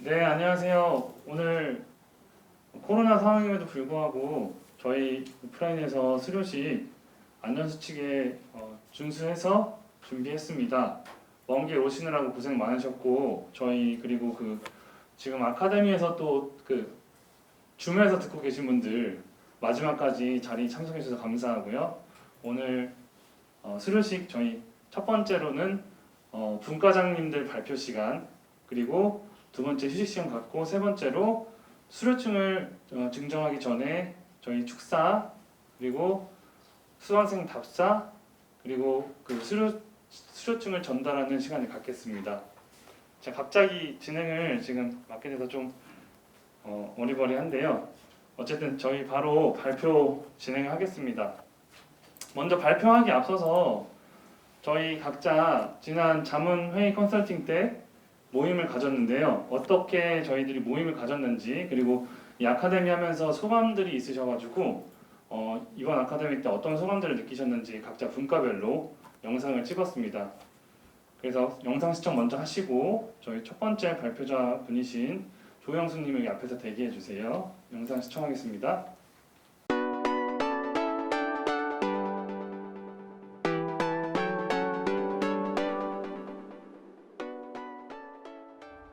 네, 안녕하세요. 오늘 코로나 상황임에도 불구하고 저희 오프라인에서 수료식 안전수칙에 준수해서 준비했습니다. 먼 길 오시느라고 고생 많으셨고 저희 그리고 지금 아카데미에서 또 줌에서 듣고 계신 분들 마지막까지 자리 참석해 주셔서 감사하고요. 오늘 수료식 저희 첫 번째로는 분과장님들 발표 시간, 그리고 두 번째 휴식 시간 갖고, 세 번째로 수료증을 증정하기 전에 저희 축사, 그리고 수강생 답사, 그리고 수료증을 전달하는 시간을 갖겠습니다. 제가 갑자기 진행을 지금 맡게 돼서 좀 어리버리한데요. 어쨌든 저희 바로 발표 진행하겠습니다. 먼저 발표하기 앞서서 저희 각자 지난 자문회의 컨설팅 때 모임을 가졌는데요. 어떻게 저희들이 모임을 가졌는지, 그리고 이 아카데미 하면서 소감들이 있으셔가지고 이번 아카데미 때 어떤 소감들을 느끼셨는지 각자 분과별로 영상을 찍었습니다. 그래서 영상 시청 먼저 하시고 저희 첫 번째 발표자 분이신 조영수님 여기 앞에서 대기해 주세요. 영상 시청하겠습니다.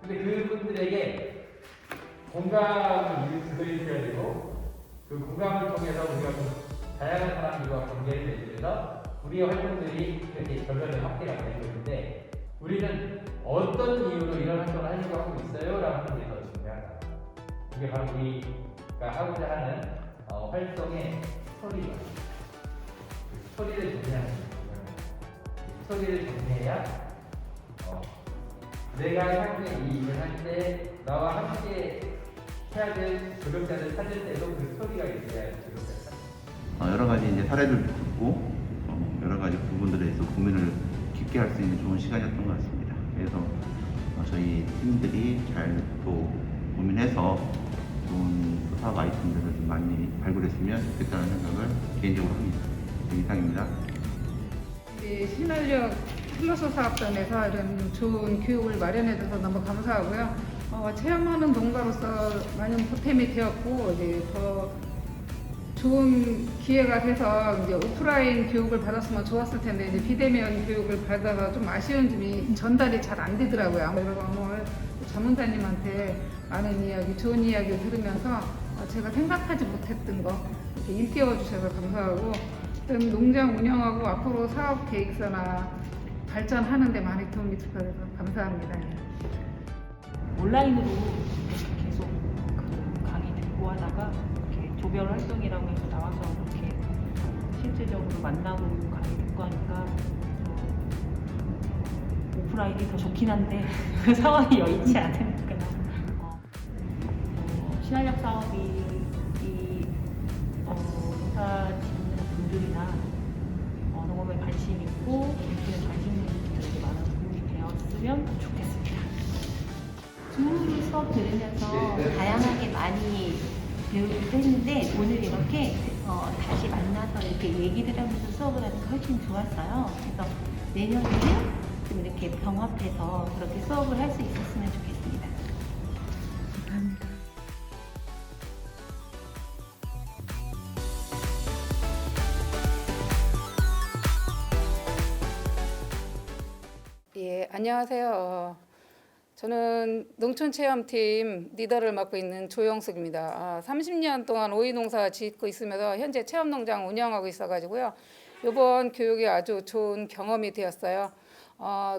근데 그분들에게 공감을 들려줘야 되고, 그 공감을 통해서 우리가 좀 다양한 사람들과 관계를 맺으면서 우리의 활동들이 이렇게 결과를 확대가 되고 있는데, 우리는 어떤 이유로 이런 활동을 하려고 하고 있어요? 라는 게 더 중요하다. 이게 바로 우리가 하고자 하는 활동의 스토리가, 스토리를 정리하는 거예요. 스토리를 정리해야 내가 향후에 이 일을 할 때 나와 함께 해야 될 조력자를 찾을 때도 그 스토리가 있어야 조력자를 찾는 여러 가지 이제 사례들도 듣고 여러 가지 부분들에 대해서 고민을 깊게 할 수 있는 좋은 시간이었던 것 같습니다. 그래서 저희 팀들이 잘 또 고민해서 좋은 사업 아이템들을 좀 많이 발굴했으면 좋겠다는 생각을 개인적으로 합니다. 이상입니다. 신한력 플러스 사업단에서 이런 좋은 교육을 마련해줘서 너무 감사하고요. 체험하는 동가로서 많은 보탬이 되었고, 이제 더 좋은 기회가 돼서 이제 오프라인 교육을 받았으면 좋았을 텐데, 이제 비대면 교육을 받아서 좀 아쉬운 점이 전달이 잘 안 되더라고요. 그래서 오늘 자문사님한테 많은 이야기, 좋은 이야기를 들으면서 제가 생각하지 못했던 거 이렇게 일깨워 주셔서 감사하고, 어떤 농장 운영하고 앞으로 사업 계획서나 발전하는 데 많이 도움이 될 것 같아서 감사합니다. 온라인으로 계속 강의 듣고 하다가 이렇게 조별 활동이라고 해서 나와서 이렇게 실질적으로 만나고 강의 듣고 하니까 오프라인이 더 좋긴 한데 그 상황이 여의치 않으니까 신한력 사업이 농사 짓는 분들이나 농업에 관심 있고 일기에 관심 있는 분들에게 많은 도움이 되었으면 좋겠습니다. 줌으로 수업 들으면서 다양하게 많이 배우기도 했는데 오늘 이렇게 다시 만나서 이렇게 얘기를 하면서 수업을 하니까 훨씬 좋았어요. 그래서 내년에는 좀 이렇게 병합해서 그렇게 수업을 할 수 있었으면 좋겠습니다. 감사합니다. 예, 안녕하세요. 저는 농촌체험팀 리더를 맡고 있는 조영숙입니다. 30년 동안 오이농사 짓고 있으면서 현재 체험농장 운영하고 있어가지고요. 이번 교육이 아주 좋은 경험이 되었어요.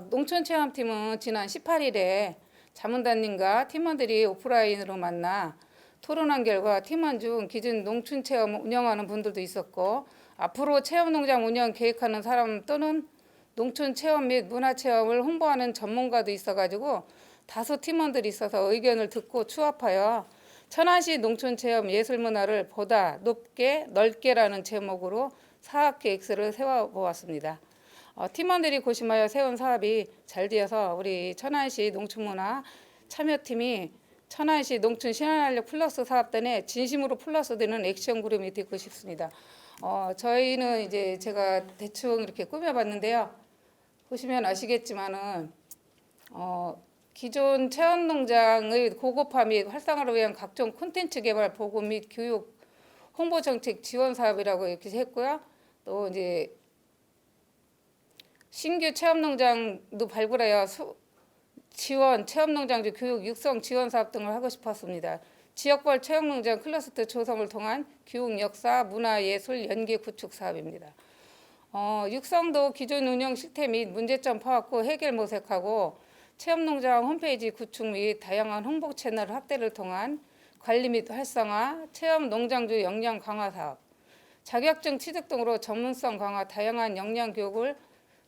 농촌체험팀은 지난 18일에 자문단님과 팀원들이 오프라인으로 만나 토론한 결과 팀원 중 기존 농촌체험 운영하는 분들도 있었고, 앞으로 체험농장 운영 계획하는 사람 또는 농촌체험 및 문화체험을 홍보하는 전문가도 있어가지고 다수 팀원들이 있어서 의견을 듣고 추합하여 천안시 농촌체험 예술문화를 보다 높게 넓게라는 제목으로 사업계획서를 세워보았습니다. 팀원들이 고심하여 세운 사업이 잘 되어서 우리 천안시 농촌문화 참여팀이 천안시 농촌 신한력 플러스 사업단에 진심으로 플러스되는 액션 그룹이 되고 싶습니다. 저희는 이제 제가 대충 이렇게 꾸며봤는데요. 보시면 아시겠지만은 기존 체험농장의 고급화 및 활성화를 위한 각종 콘텐츠 개발 보고 및 교육 홍보 정책 지원 사업이라고 이렇게 했고요. 또 이제 신규 체험농장도 발굴하여 지원, 체험농장주 교육 육성 지원 사업 등을 하고 싶었습니다. 지역별 체험농장 클러스터 조성을 통한 교육 역사, 문화, 예술, 연계 구축 사업입니다. 육성도 기존 운영 실태 및 문제점 파악 후 해결 모색하고 체험농장 홈페이지 구축 및 다양한 홍보 채널 확대를 통한 관리 및 활성화, 체험농장주 역량 강화 사업, 자격증 취득 등으로 전문성 강화, 다양한 역량 교육을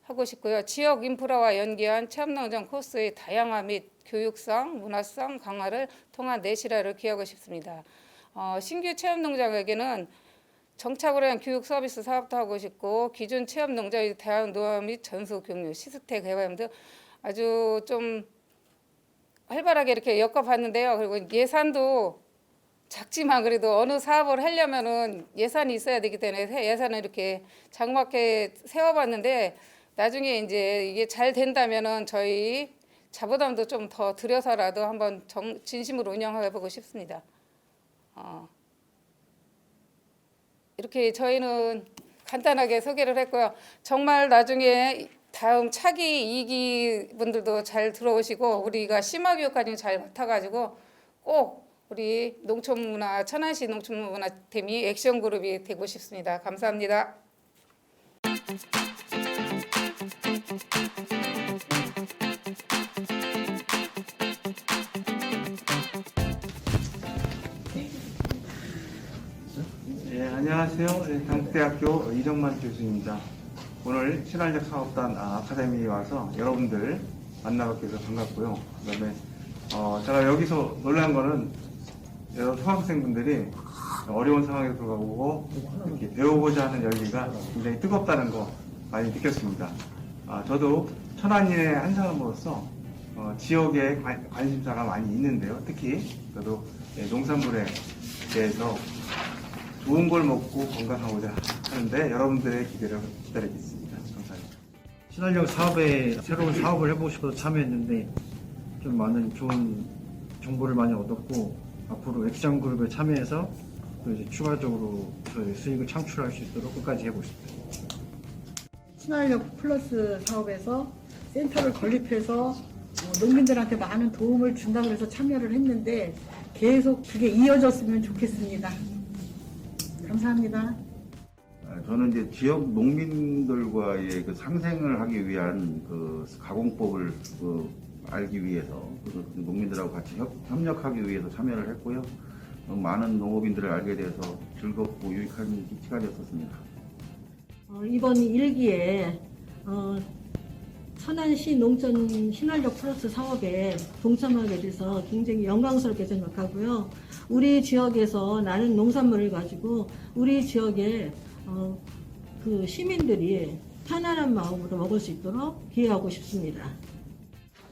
하고 싶고요. 지역 인프라와 연계한 체험농장 코스의 다양화 및 교육성, 문화성 강화를 통한 내실화를 기하고 싶습니다. 신규 체험농장에게는 정착을 위한 교육 서비스 사업도 하고 싶고 기존 체험농장의 다양한 노하우 및 전수 공유, 시스템 개발 등 아주 좀 활발하게 이렇게 엮어봤는데요. 그리고 예산도 작지만 그래도 어느 사업을 하려면은 예산이 있어야 되기 때문에 예산을 이렇게 장막하게 세워봤는데 나중에 이제 이게 잘 된다면은 저희 자부담도 좀 더 들여서라도 한번 진심으로 운영해보고 싶습니다. 이렇게 저희는 간단하게 소개를 했고요. 정말 나중에 다음 차기 2기 분들도 잘 들어오시고 우리가 심화교육까지 잘 맡아가지고 꼭 우리 농촌문화 천안시 농촌문화팀이 액션그룹이 되고 싶습니다. 감사합니다. 예, 안녕하세요. 당국대학교 이정만 교수입니다. 오늘 친환경 사업단 아카데미에 와서 여러분들 만나뵙게 돼서 반갑고요. 그다음에 제가 여기서 놀란 거는 여러 수강생분들이 어려운 상황에도 불구하고 이렇게 배우고자 하는 열기가 굉장히 뜨겁다는 거 많이 느꼈습니다. 저도 천안인의 한 사람으로서 지역에 관심사가 많이 있는데요. 특히 저도 농산물에 대해서 좋은 걸 먹고 건강하고자 하는데 여러분들의 기대를 기다리겠습니다. 감사합니다. 친환경 사업에 새로운 사업을 해보고 싶어서 참여했는데 좀 많은 좋은 정보를 많이 얻었고 앞으로 액션그룹에 참여해서 또 이제 추가적으로 저희 수익을 창출할 수 있도록 끝까지 해보겠습니다. 친환경 플러스 사업에서 센터를 건립해서 농민들한테 많은 도움을 준다고 해서 참여를 했는데 계속 그게 이어졌으면 좋겠습니다. 감사합니다. 저는 이제 지역 농민들과의 그 상생을 하기 위한 그 가공법을 알기 위해서 농민들하고 같이 협력하기 위해서 참여를 했고요. 많은 농업인들을 알게 돼서 즐겁고 유익한 시간이었습니다. 이번 1기에 천안시 농촌 친환경 플러스 사업에 동참하게 돼서 굉장히 영광스럽게 생각하고요. 우리 지역에서 나는 농산물을 가지고 우리 지역의 그 시민들이 편안한 마음으로 먹을 수 있도록 기여하고 싶습니다.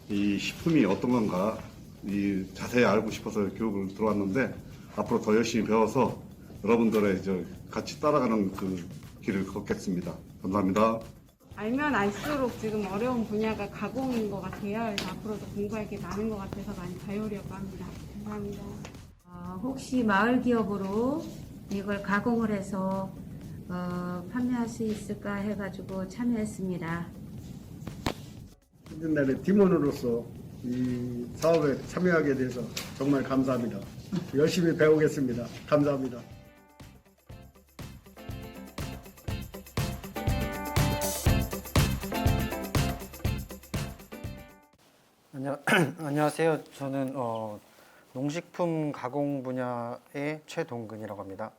이 식품이 어떤 건가 자세히 알고 싶어서 교육을 들어왔는데 앞으로 더 열심히 배워서 여러분들의 같이 따라가는 그 길을 걷겠습니다. 감사합니다. 알면 알수록 지금 어려운 분야가 가공인 것 같아요. 그래서 앞으로도 공부할 게 많은 것 같아서 많이 배우려고 합니다. 감사합니다. 혹시 마을 기업으로 이걸 가공을 해서 판매할 수 있을까 해가지고 참여했습니다. 옛날에 팀원으로서 이 사업에 참여하게 돼서 정말 감사합니다. 열심히 배우겠습니다. 감사합니다. 안녕하세요. 저는 농식품 가공 분야의 최동근이라고 합니다.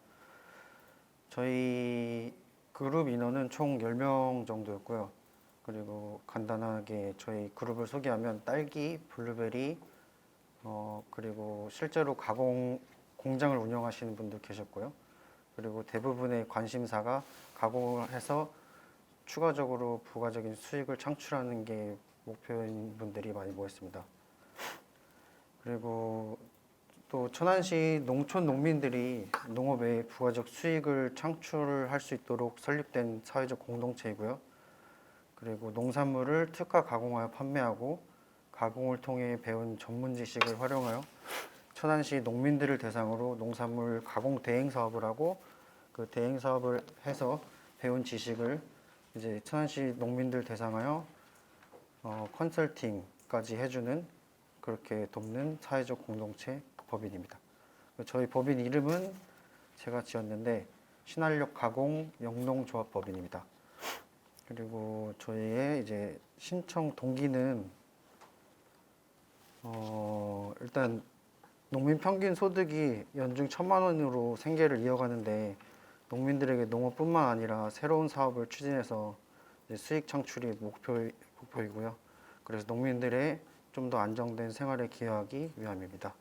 저희 그룹 인원은 총 10명 정도였고요. 그리고 간단하게 저희 그룹을 소개하면 딸기, 블루베리, 그리고 실제로 가공 공장을 운영하시는 분들 계셨고요. 그리고 대부분의 관심사가 가공을 해서 추가적으로 부가적인 수익을 창출하는 게 목표인 분들이 많이 모였습니다. 그리고 또 천안시 농촌 농민들이 농업에 부가적 수익을 창출할 수 있도록 설립된 사회적 공동체이고요. 그리고 농산물을 특화 가공하여 판매하고 가공을 통해 배운 전문 지식을 활용하여 천안시 농민들을 대상으로 농산물 가공 대행 사업을 하고 그 대행 사업을 해서 배운 지식을 이제 천안시 농민들 대상하여 컨설팅까지 해주는 그렇게 돕는 사회적 공동체 법인입니다. 저희 법인 이름은 제가 지었는데 신한력 가공 영농조합 법인입니다. 그리고 저희의 이제 신청 동기는 일단 농민 평균 소득이 연중 1,000만 원으로 생계를 이어가는데 농민들에게 농업뿐만 아니라 새로운 사업을 추진해서 이제 수익 창출이 목표이고요. 그래서 농민들의 좀 더 안정된 생활에 기여하기 위함입니다.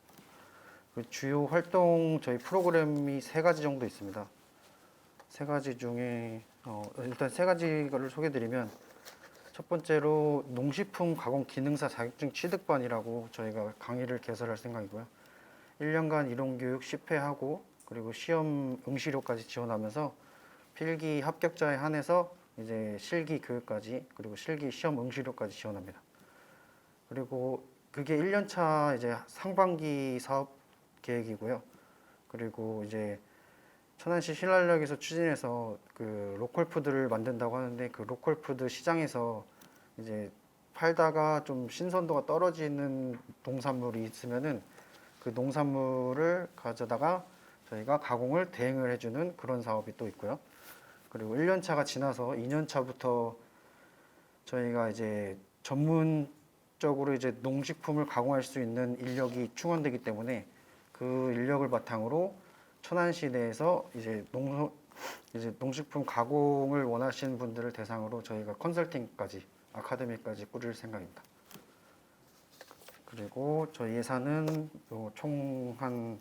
그 주요 활동 저희 프로그램이 3가지 정도 있습니다. 3가지 중에 일단 3가지를 소개드리면 첫 번째로 농식품 가공 기능사 자격증 취득반이라고 저희가 강의를 개설할 생각이고요. 1년간 이론교육 10회 하고 그리고 시험 응시료까지 지원하면서 필기 합격자에 한해서 이제 실기 교육까지 그리고 실기 시험 응시료까지 지원합니다. 그리고 그게 1년차 이제 상반기 사업 계획이고요. 그리고 이제 천안시 신한력에서 추진해서 그 로컬푸드를 만든다고 하는데 그 로컬푸드 시장에서 이제 팔다가 좀 신선도가 떨어지는 농산물이 있으면은 그 농산물을 가져다가 저희가 가공을 대행을 해주는 그런 사업이 또 있고요. 그리고 1년차가 지나서 2년차부터 저희가 이제 전문적으로 이제 농식품을 가공할 수 있는 인력이 충원되기 때문에 그 인력을 바탕으로 천안시 내에서 이제 농식품 가공을 원하시는 분들을 대상으로 저희가 컨설팅까지 아카데미까지 꾸릴 생각입니다. 그리고 저희 예산은 총 한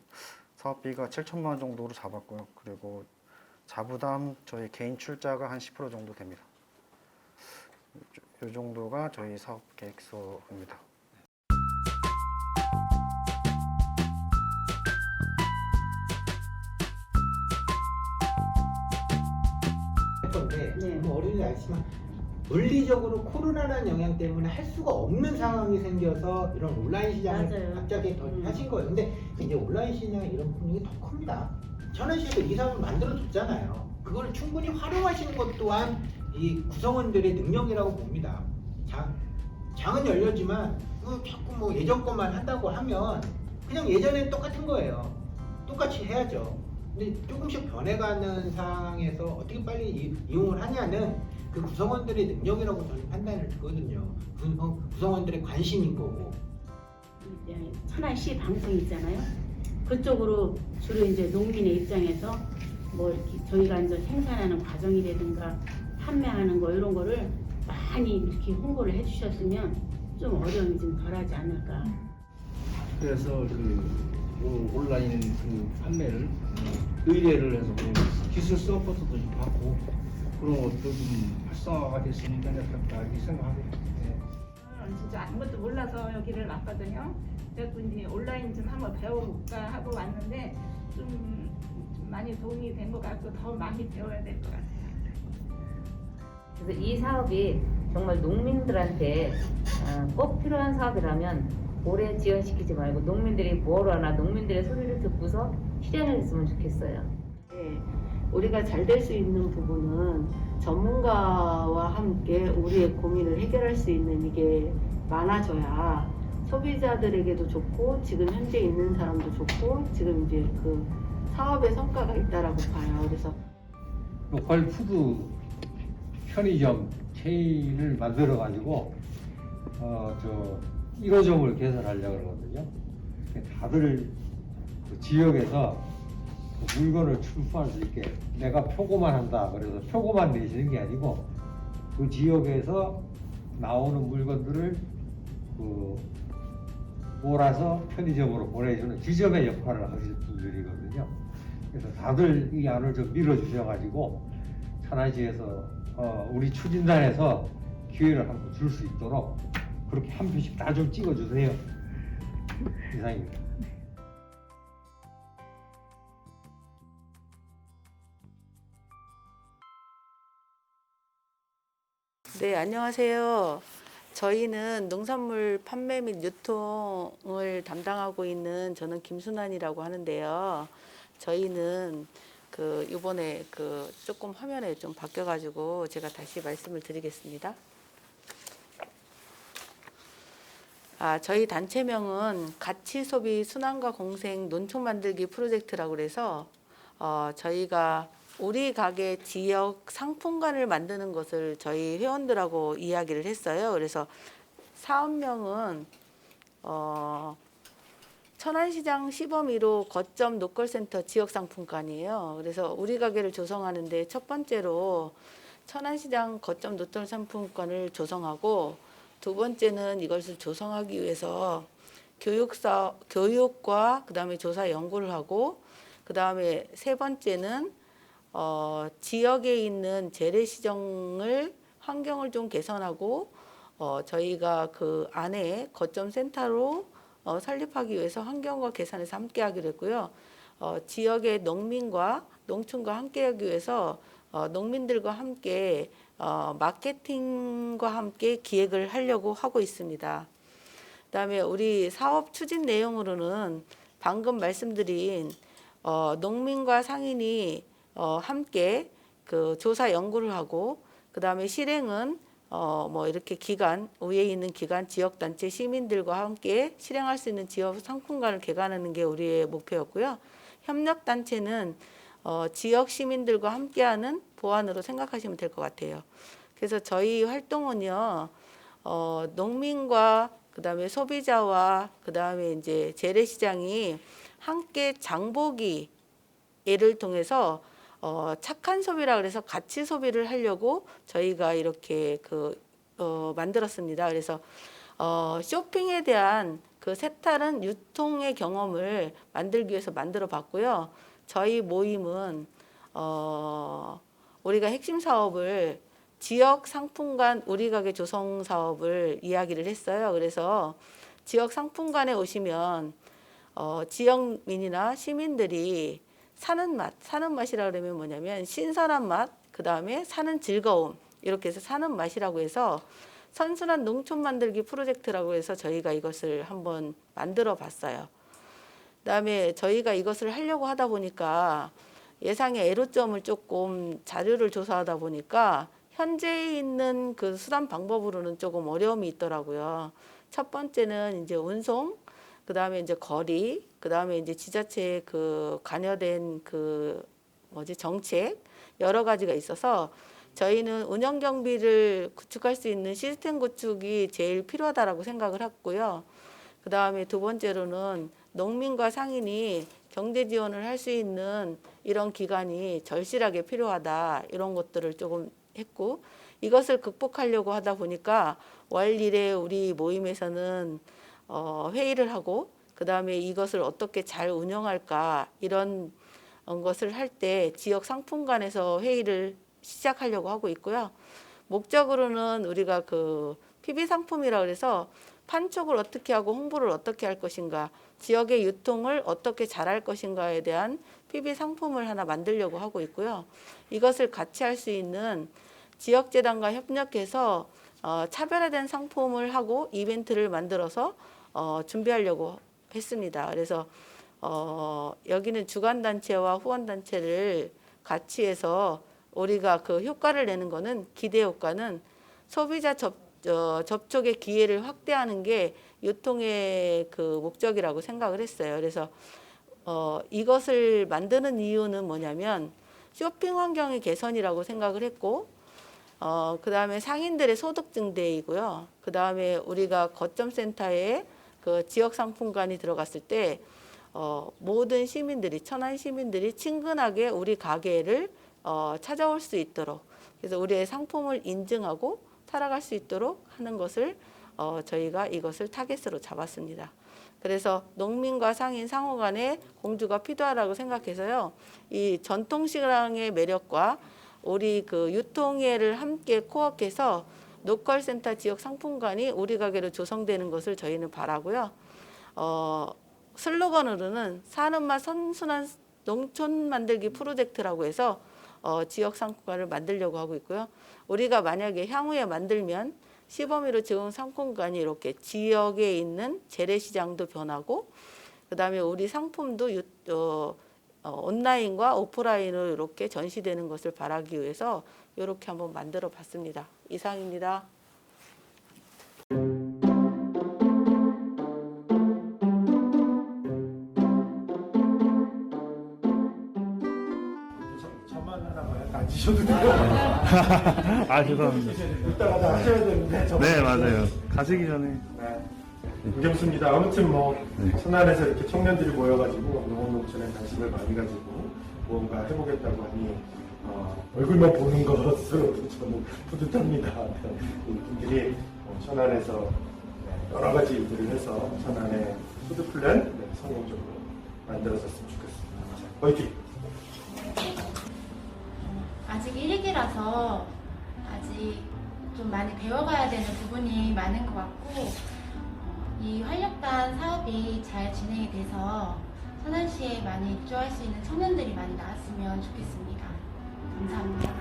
사업비가 7천만 원 정도로 잡았고요. 그리고 자부담 저희 개인 출자가 한 10% 정도 됩니다. 이 정도가 저희 사업 계획서입니다. 건데 뭐 어른이 알지만 물리적으로 코로나라는 영향 때문에 할 수가 없는 상황이 생겨서 이런 온라인 시장을 맞아요. 갑자기 더 하신 거예요. 근데 이제 온라인 시장 이런 분위기 더 큽니다. 천안시에서 이 사업을 만들어줬잖아요. 그걸 충분히 활용하시는 것 또한 이 구성원들의 능력이라고 봅니다. 장은 열렸지만 자꾸 뭐 예전 것만 한다고 하면 그냥 예전엔 똑같은 거예요. 똑같이 해야죠. 근데 조금씩 변해가는 상황에서 어떻게 빨리 이용을 하냐는 그 구성원들의 능력이라고 저는 판단을 들거든요. 구성원들의 관심인 거고. 이제 천안시 방송 있잖아요. 그쪽으로 주로 이제 농민의 입장에서 뭐 이렇게 저희가 이제 생산하는 과정이라든가 판매하는 거 이런 거를 많이 이렇게 홍보를 해주셨으면 좀 어려움이 좀 덜하지 않을까. 그래서 그 온라인 그 판매를 의뢰를 해서 기술 서포트도 좀 받고 그런 것도 좀 활성화가 됐으면 좋겠다 이렇게 생각하고 저는 진짜 아무것도 몰라서 여기를 왔거든요. 그래서 이제 온라인 좀 한번 배워볼까 하고 왔는데 좀 많이 도움이 된 것 같고 더 많이 배워야 될 것 같아요. 그래서 이 사업이 정말 농민들한테 꼭 필요한 사업이라면 오래 지연시키지 말고 농민들이 뭘 하나 농민들의 소리를 듣고서 실현을 했으면 좋겠어요. 네, 우리가 잘 될 수 있는 부분은 전문가와 함께 우리의 고민을 해결할 수 있는 이게 많아져야 소비자들에게도 좋고 지금 현재 있는 사람도 좋고 지금 이제 그 사업의 성과가 있다라고 봐요. 그래서 로컬 푸드 편의점 체인을 만들어 가지고 1호점을 개설하려고 그러거든요. 다들 그 지역에서 그 물건을 출품할 수 있게 내가 표고만 한다 그래서 표고만 내시는 게 아니고 그 지역에서 나오는 물건들을 그 몰아서 편의점으로 보내주는 지점의 역할을 하실 분들이거든요. 그래서 다들 이 안을 좀 밀어주셔가지고 천안시에서 우리 추진단에서 기회를 한번 줄 수 있도록 그렇게 한 표씩 다 좀 찍어주세요. 이상입니다. 네, 안녕하세요. 저희는 농산물 판매 및 유통을 담당하고 있는 저는 김순환이라고 하는데요. 저희는 이번에 조금 화면에 좀 바뀌어가지고 제가 다시 말씀을 드리겠습니다. 저희 단체명은 가치소비 순환과 공생 논촌 만들기 프로젝트라고 그래서 저희가 우리 가게 지역 상품관을 만드는 것을 저희 회원들하고 이야기를 했어요. 그래서 사업명은 천안시장 시범 1호 거점 노컬센터 지역상품관이에요. 그래서 우리 가게를 조성하는데 첫 번째로 천안시장 거점 노컬상품관을 조성하고, 두 번째는 이것을 조성하기 위해서 교육과 그다음에 조사 연구를 하고, 그다음에 세 번째는 지역에 있는 재래시장을 환경을 좀 개선하고 저희가 그 안에 거점 센터로 설립하기 위해서 환경과 개선에서 함께 하기로 했고요. 지역의 농민과 농촌과 함께 하기 위해서 농민들과 함께 마케팅과 함께 기획을 하려고 하고 있습니다. 그다음에 우리 사업 추진 내용으로는 방금 말씀드린 농민과 상인이 함께 그 조사 연구를 하고, 그다음에 실행은 뭐 이렇게 기관, 위에 있는 기관, 지역단체, 시민들과 함께 실행할 수 있는 지역 상품관을 개관하는 게 우리의 목표였고요. 협력단체는 지역 시민들과 함께하는 보안으로 생각하시면 될 것 같아요. 그래서 저희 활동은요, 농민과 그다음에 소비자와 그다음에 이제 재래시장이 함께 장보기를 통해서 착한 소비라 그래서 가치 소비를 하려고 저희가 이렇게 만들었습니다. 그래서 쇼핑에 대한 그 색다른 유통의 경험을 만들기 위해서 만들어 봤고요. 저희 모임은 우리가 핵심 사업을 지역 상품관 우리 가게 조성 사업을 이야기를 했어요. 그래서 지역 상품관에 오시면 지역민이나 시민들이 사는 맛이라 그러면 뭐냐면 신선한 맛, 그 다음에 사는 즐거움, 이렇게 해서 사는 맛이라고 해서 선순환 농촌 만들기 프로젝트라고 해서 저희가 이것을 한번 만들어 봤어요. 그다음에 저희가 이것을 하려고 하다 보니까 예상의 애로점을 조금 자료를 조사하다 보니까 현재 있는 그 수단 방법으로는 조금 어려움이 있더라고요. 첫 번째는 이제 운송, 그 다음에 이제 거리, 그 다음에 이제 지자체에 관여된 정책 여러 가지가 있어서 저희는 운영 경비를 구축할 수 있는 시스템 구축이 제일 필요하다라고 생각을 했고요. 그 다음에 두 번째로는 농민과 상인이 경제 지원을 할 수 있는 이런 기관이 절실하게 필요하다, 이런 것들을 조금 했고, 이것을 극복하려고 하다 보니까 월 1회 우리 모임에서는 회의를 하고, 그 다음에 이것을 어떻게 잘 운영할까, 이런 것을 할 때 지역 상품관에서 회의를 시작하려고 하고 있고요. 목적으로는 우리가 PB 상품이라 그래서 판촉을 어떻게 하고 홍보를 어떻게 할 것인가, 지역의 유통을 어떻게 잘할 것인가에 대한 PB 상품을 하나 만들려고 하고 있고요. 이것을 같이 할 수 있는 지역재단과 협력해서 차별화된 상품을 하고 이벤트를 만들어서 준비하려고 했습니다. 그래서 여기는 주관단체와 후원단체를 같이 해서 우리가 효과를 내는 거는, 기대 효과는 소비자 접촉의 기회를 확대하는 게 유통의 목적이라고 생각을 했어요. 그래서 이것을 만드는 이유는 뭐냐면 쇼핑 환경의 개선이라고 생각을 했고, 그 다음에 상인들의 소득 증대이고요. 그 다음에 우리가 거점센터에 지역 상품관이 들어갔을 때 모든 시민들이, 천안 시민들이 친근하게 우리 가게를 찾아올 수 있도록, 그래서 우리의 상품을 인증하고 살아갈 수 있도록 하는 것을 저희가 이것을 타겟으로 잡았습니다. 그래서 농민과 상인 상호 간의 공조가 필요하다고 생각해서요. 이 전통시장의 매력과 우리 유통회를 함께 코업해서 노컬센터 지역 상품관이 우리 가게로 조성되는 것을 저희는 바라고요. 슬로건으로는 사는 맛 선순환 농촌 만들기 프로젝트라고 해서 지역 상품관을 만들려고 하고 있고요. 우리가 만약에 향후에 만들면 시범위로 지금 상품관이 이렇게 지역에 있는 재래시장도 변하고 그다음에 우리 상품도 온라인과 오프라인으로 이렇게 전시되는 것을 바라기 위해서 이렇게 한번 만들어 봤습니다. 이상입니다. 저만 하나만 약간 앉으셔도 돼요. 아 죄송합니다. 이따가 다 하셔야 되는데. 네 맞아요. 가시기 전에. 유경수입니다. 아무튼 뭐 천안에서 이렇게 청년들이 모여가지고 농업농촌에 관심을 많이 가지고 무언가 해보겠다고 하니 얼굴만 보는 것으로도 저는 뿌듯합니다. 이분들이 천안에서 여러 가지 일들을 해서 천안의 푸드플랜 성공적으로 만들어졌으면 좋겠습니다. 화이팅! 아직 1기라서 아직 좀 많이 배워가야 되는 부분이 많은 것 같고 이 활력단 사업이 잘 진행이 돼서 천안시에 많이 입주할 수 있는 청년들이 많이 나왔으면 좋겠습니다. 감사합니다.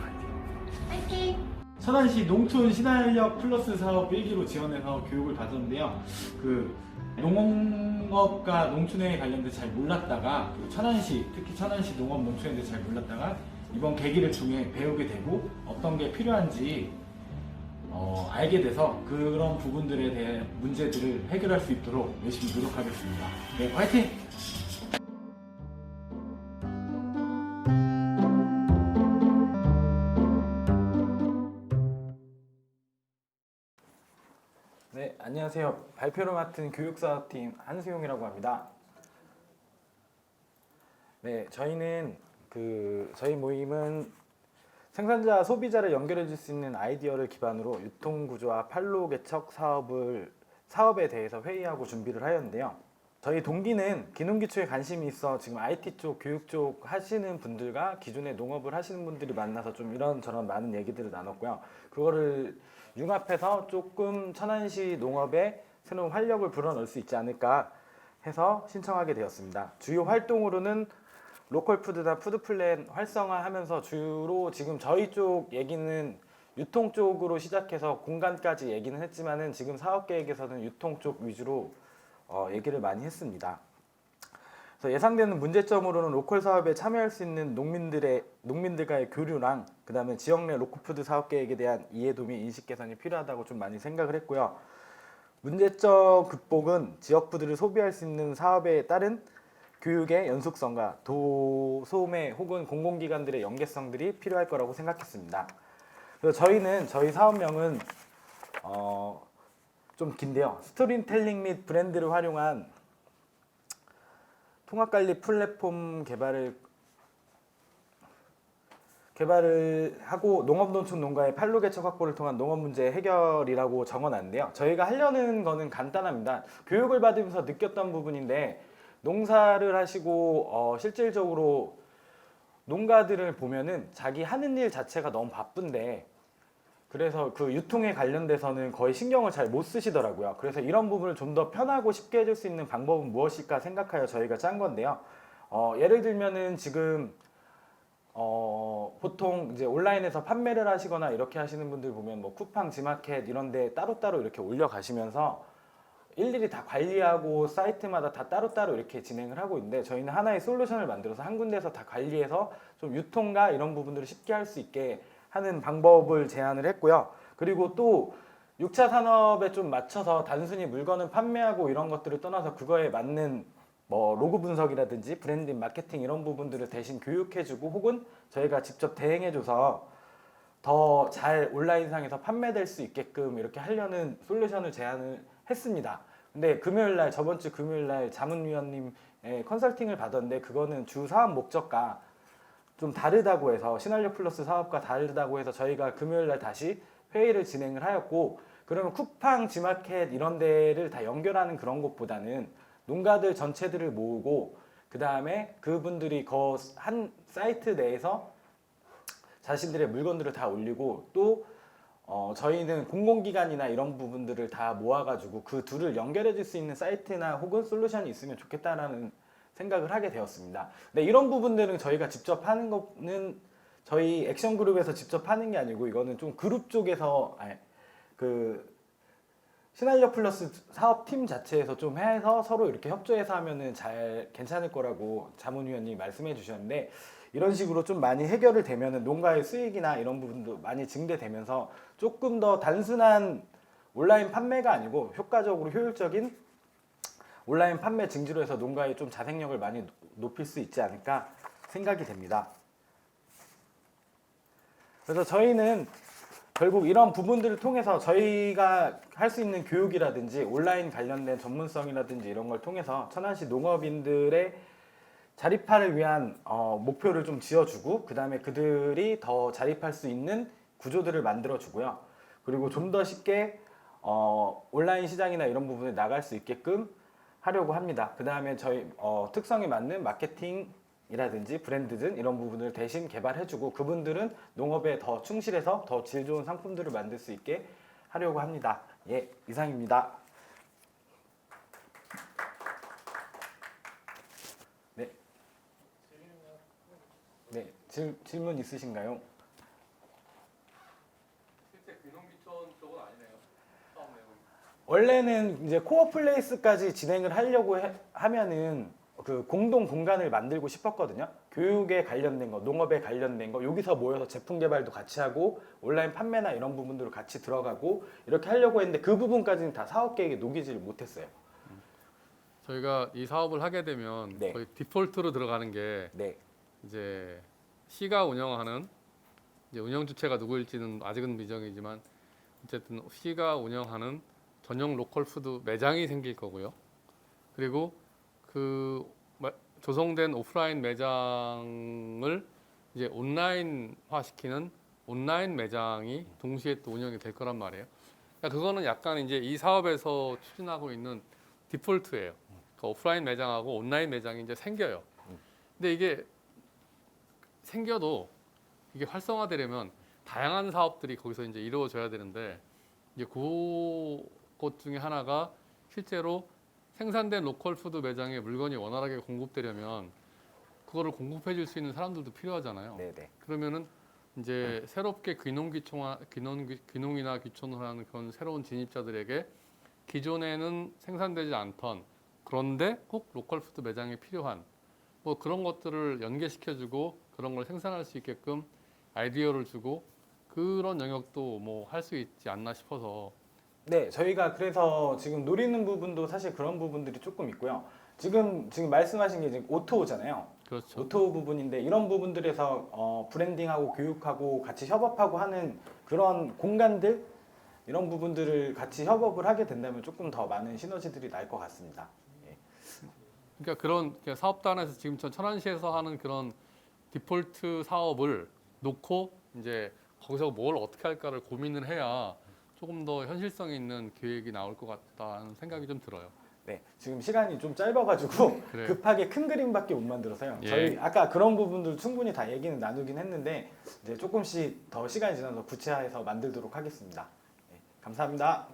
화이팅! 천안시 농촌 신활력 플러스 사업 1기로 지원해서 교육을 받았는데요. 그 농업과 농촌에 관련돼 잘 몰랐다가 천안시, 특히 천안시 농업 농촌에 대해 잘 몰랐다가 이번 계기를 통해 배우게 되고 어떤 게 필요한지 알게 돼서 그런 부분들에 대한 문제들을 해결할 수 있도록 열심히 노력하겠습니다. 네, 화이팅! 네, 안녕하세요. 발표를 맡은 교육사업팀 한수용이라고 합니다. 네, 저희 모임은 생산자, 소비자를 연결해 줄 수 있는 아이디어를 기반으로 유통구조와 판로 개척 사업에 대해서 회의하고 준비를 하였는데요. 저희 동기는 기농기초에 관심이 있어 지금 IT 쪽, 교육 쪽 하시는 분들과 기존에 농업을 하시는 분들이 만나서 좀 이런저런 많은 얘기들을 나눴고요. 그거를 융합해서 조금 천안시 농업에 새로운 활력을 불어넣을 수 있지 않을까 해서 신청하게 되었습니다. 주요 활동으로는 로컬 푸드나 푸드 플랜 활성화하면서 주로 지금 저희 쪽 얘기는 유통 쪽으로 시작해서 공간까지 얘기는 했지만은 지금 사업 계획에서는 유통 쪽 위주로 얘기를 많이 했습니다. 그래서 예상되는 문제점으로는 로컬 사업에 참여할 수 있는 농민들과의 교류랑 그다음에 지역 내 로컬 푸드 사업 계획에 대한 이해도 및 인식 개선이 필요하다고 좀 많이 생각을 했고요. 문제점 극복은 지역 푸드를 소비할 수 있는 사업에 따른 교육의 연속성과 도소매 혹은 공공기관들의 연계성들이 필요할 거라고 생각했습니다. 그래서 저희 사업명은 좀 긴데요. 스토리텔링 및 브랜드를 활용한 통합관리 플랫폼 개발을 하고 농업농촌 농가의 판로 개척 확보를 통한 농업 문제 해결이라고 적어놨는데요. 저희가 하려는 거는 간단합니다. 교육을 받으면서 느꼈던 부분인데 농사를 하시고 실질적으로 농가들을 보면은 자기 하는 일 자체가 너무 바쁜데 그래서 그 유통에 관련돼서는 거의 신경을 잘 못 쓰시더라고요. 그래서 이런 부분을 좀 더 편하고 쉽게 해줄 수 있는 방법은 무엇일까 생각하여 저희가 짠 건데요. 예를 들면은 지금 보통 이제 온라인에서 판매를 하시거나 이렇게 하시는 분들 보면 뭐 쿠팡, 지마켓 이런 데 따로따로 이렇게 올려 가시면서 일일이 다 관리하고 사이트마다 다 따로따로 이렇게 진행을 하고 있는데 저희는 하나의 솔루션을 만들어서 한 군데에서 다 관리해서 좀 유통과 이런 부분들을 쉽게 할 수 있게 하는 방법을 제안을 했고요. 그리고 또 6차 산업에 좀 맞춰서 단순히 물건을 판매하고 이런 것들을 떠나서 그거에 맞는 뭐 로고 분석이라든지 브랜딩, 마케팅 이런 부분들을 대신 교육해주고 혹은 저희가 직접 대행해줘서 더 잘 온라인상에서 판매될 수 있게끔 이렇게 하려는 솔루션을 제안을 했습니다. 근데 금요일날 저번 주 금요일날 자문위원님의 컨설팅을 받았는데 그거는 주 사업 목적과 좀 다르다고 해서 신활력 플러스 사업과 다르다고 해서 저희가 금요일날 다시 회의를 진행을 하였고 그러면 쿠팡, 지마켓 이런 데를 다 연결하는 그런 것보다는 농가들 전체들을 모으고 그 다음에 그분들이 그 한 사이트 내에서 자신들의 물건들을 다 올리고 또 저희는 공공기관이나 이런 부분들을 다 모아가지고 그 둘을 연결해 줄 수 있는 사이트나 혹은 솔루션이 있으면 좋겠다라는 생각을 하게 되었습니다. 근데 이런 부분들은 저희가 직접 하는 거는 저희 액션 그룹에서 직접 하는 게 아니고 이거는 좀 그룹 쪽에서 그 신한력 플러스 사업팀 자체에서 좀 해서 서로 이렇게 협조해서 하면은 잘 괜찮을 거라고 자문위원님이 말씀해 주셨는데, 이런 식으로 좀 많이 해결을 되면은 농가의 수익이나 이런 부분도 많이 증대되면서 조금 더 단순한 온라인 판매가 아니고 효과적으로 효율적인 온라인 판매 증지로 해서 농가의 좀 자생력을 많이 높일 수 있지 않을까 생각이 됩니다. 그래서 저희는 결국 이런 부분들을 통해서 저희가 할 수 있는 교육이라든지 온라인 관련된 전문성이라든지 이런 걸 통해서 천안시 농업인들의 자립화를 위한 목표를 좀 지어주고, 그 다음에 그들이 더 자립할 수 있는 구조들을 만들어주고요. 그리고 좀 더 쉽게 온라인 시장이나 이런 부분에 나갈 수 있게끔 하려고 합니다. 그 다음에 저희 특성에 맞는 마케팅이라든지 브랜드든 이런 부분을 대신 개발해주고, 그분들은 농업에 더 충실해서 더 질 좋은 상품들을 만들 수 있게 하려고 합니다. 예, 이상입니다. 네. 네, 질문 있으신가요? 실제 귀농귀촌 쪽은 아니네요. 처음 내용. 원래는 이제 코어 플레이스까지 진행을 하려고 하면은 그 공동 공간을 만들고 싶었거든요. 교육에 관련된 거, 농업에 관련된 거, 여기서 모여서 제품 개발도 같이 하고 온라인 판매나 이런 부분들을 같이 들어가고 이렇게 하려고 했는데, 그 부분까지는 다 사업 계획에 녹이지를 못했어요. 저희가 이 사업을 하게 되면 네. 거의 디폴트로 들어가는 게 네. 이제 시가 운영하는, 이제 운영 주체가 누구일지는 아직은 미정이지만 어쨌든 시가 운영하는 전용 로컬 푸드 매장이 생길 거고요. 그리고 그 조성된 오프라인 매장을 이제 온라인화 시키는 온라인 매장이 동시에 또 운영이 될 거란 말이에요. 그러니까 그거는 약간 이제 이 사업에서 추진하고 있는 디폴트예요. 그러니까 오프라인 매장하고 온라인 매장이 이제 생겨요. 근데 이게 생겨도 이게 활성화되려면 다양한 사업들이 거기서 이제 이루어져야 되는데, 이제 그것 중에 하나가 실제로 생산된 로컬 푸드 매장에 물건이 원활하게 공급되려면 그거를 공급해 줄 수 있는 사람들도 필요하잖아요. 네네. 그러면은 이제 새롭게 귀농이나 귀촌을 하는 그런 새로운 진입자들에게 기존에는 생산되지 않던, 그런데 꼭 로컬 푸드 매장이 필요한 뭐 그런 것들을 연계시켜주고 그런 걸 생산할 수 있게끔 아이디어를 주고, 그런 영역도 뭐 할 수 있지 않나 싶어서. 네, 저희가 그래서 지금 노리는 부분도 사실 그런 부분들이 조금 있고요. 지금 말씀하신 게 지금 오토잖아요. 그렇죠. 오토 부분인데, 이런 부분들에서 브랜딩하고 교육하고 같이 협업하고 하는 그런 공간들, 이런 부분들을 같이 협업을 하게 된다면 조금 더 많은 시너지들이 날 것 같습니다. 예. 그러니까 그런 사업단에서 지금 천안시에서 하는 그런 디폴트 사업을 놓고 이제 거기서 뭘 어떻게 할까를 고민을 해야 조금 더 현실성 있는 계획이 나올 것 같다는 생각이 좀 들어요. 네, 지금 시간이 좀 짧아가지고 그래요. 급하게 큰 그림밖에 못 만들어서요. 예. 저희 아까 그런 부분들 충분히 다 얘기는 나누긴 했는데, 이제 조금씩 더 시간이 지나서 구체화해서 만들도록 하겠습니다. 네, 감사합니다.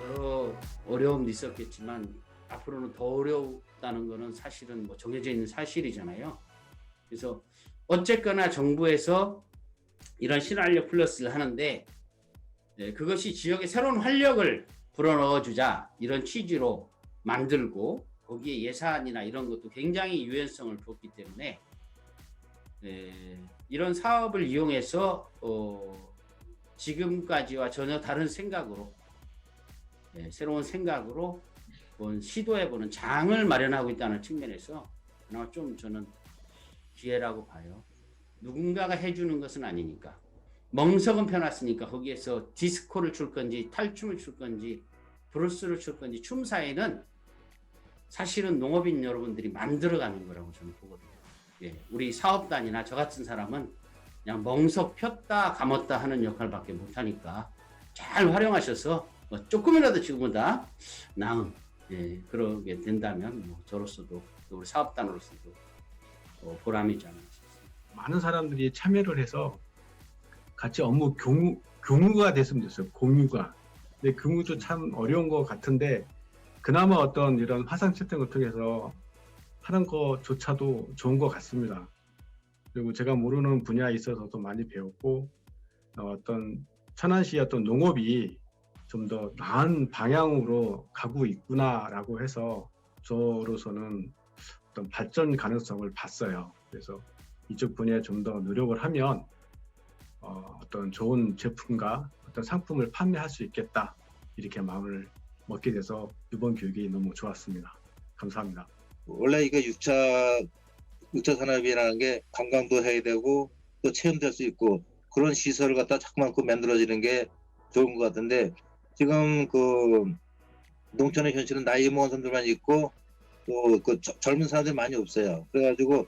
여러 어려움도 있었겠지만 앞으로는 더 어렵다는 거는 사실은 뭐 정해져 있는 사실이잖아요. 그래서 어쨌거나 정부에서 이런 신활력 플러스를 하는데, 그것이 지역에 새로운 활력을 불어넣어주자 이런 취지로 만들고, 거기에 예산이나 이런 것도 굉장히 유연성을 뒀기 때문에 이런 사업을 이용해서 지금까지와 전혀 다른 생각으로, 새로운 생각으로 시도해보는 장을 마련하고 있다는 측면에서 그나마 좀 저는 기회라고 봐요. 누군가가 해주는 것은 아니니까. 멍석은 펴놨으니까 거기에서 디스코를 출 건지 탈춤을 출 건지 브루스를 출 건지 춤사위는 사실은 농업인 여러분들이 만들어가는 거라고 저는 보거든요. 예, 우리 사업단이나 저 같은 사람은 그냥 멍석 폈다 감았다 하는 역할밖에 못하니까 잘 활용하셔서 조금이라도 지금보다 나은, 그러게 된다면 뭐 저로서도 또 우리 사업단으로서도 보람이지 않을까 싶습니다. 많은 사람들이 참여를 해서 같이 업무 공유가 됐으면 좋겠어요. 공유가. 근데 공유도 참 어려운 것 같은데, 그나마 어떤 이런 화상채팅을 통해서 하는 것조차도 좋은 것 같습니다. 그리고 제가 모르는 분야에 있어서도 많이 배웠고 어떤 천안시의 어떤 농업이 좀 더 나은 방향으로 가고 있구나라고 해서 저로서는 어떤 발전 가능성을 봤어요. 그래서 이쪽 분야에 좀 더 노력을 하면 어떤 좋은 제품과 어떤 상품을 판매할 수 있겠다 이렇게 마음을 먹게 돼서 이번 교육이 너무 좋았습니다. 감사합니다. 원래 이거 6차 산업이라는 게 관광도 해야 되고 또 체험도 할 수 있고 그런 시설을 갖다 자꾸만 만들어지는 게 좋은 것 같은데 지금 그 농촌의 현실은 나이 먹은 사람들만 있고 또 그 젊은 사람들이 많이 없어요. 그래가지고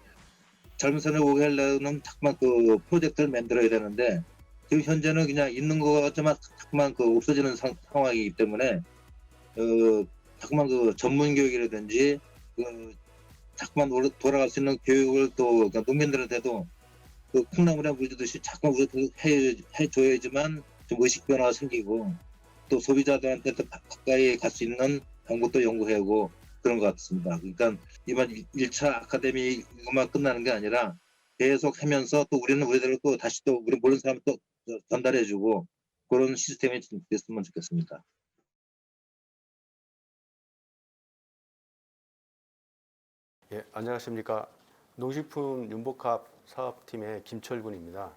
젊은 사람을 오게 하려면 자꾸만 그 프로젝트를 만들어야 되는데 지금 현재는 그냥 있는 거 같지만 자꾸만 그 없어지는 상황이기 때문에 자꾸만 그 전문 교육이라든지 그 자꾸만 돌아갈 수 있는 교육을 또 농민들한테도 그 콩나물에 물 주듯이 자꾸만 해줘야지만 좀 의식 변화가 생기고 또 소비자들한테도 가까이 갈 수 있는 방법도 연구하고 그런 것 같습니다. 그러니까 이번 1차 아카데미 이것만 끝나는 게 아니라 계속 하면서 또 우리는 우리대로 또 다시 또 우리 모르는 사람 또 전달해주고 그런 시스템이 됐으면 좋겠습니다. 예, 안녕하십니까. 농식품 윤복합 사업팀의 김철군입니다.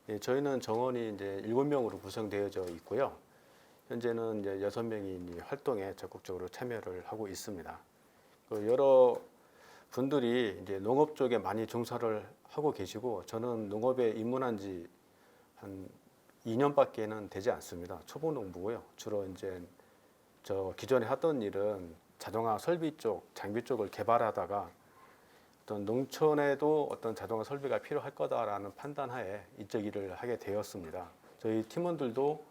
예, 저희는 정원이 이제 7명으로 구성되어져 있고요. 현재는 이제 6명이 활동에 적극적으로 참여를 하고 있습니다. 여러 분들이 이제 농업 쪽에 많이 종사를 하고 계시고 저는 농업에 입문한 지 한 2년밖에는 되지 않습니다. 초보 농부고요. 주로 이제 저 기존에 하던 일은 자동화 설비 쪽, 장비 쪽을 개발하다가 어떤 농촌에도 어떤 자동화 설비가 필요할 거다라는 판단하에 이쪽 일을 하게 되었습니다. 저희 팀원들도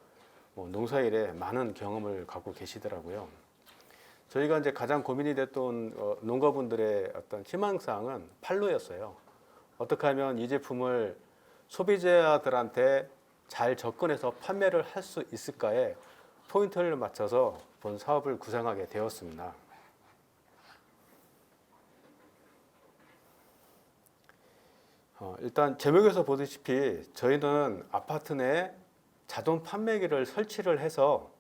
뭐 농사일에 많은 경험을 갖고 계시더라고요. 저희가 이제 가장 고민이 됐던 농가분들의 어떤 희망사항은 판로였어요. 어떻게 하면 이 제품을 소비자들한테 잘 접근해서 판매를 할 수 있을까에 포인트를 맞춰서 본 사업을 구상하게 되었습니다. 일단 제목에서 보다시피 저희는 아파트 내 자동 판매기를 설치를 해서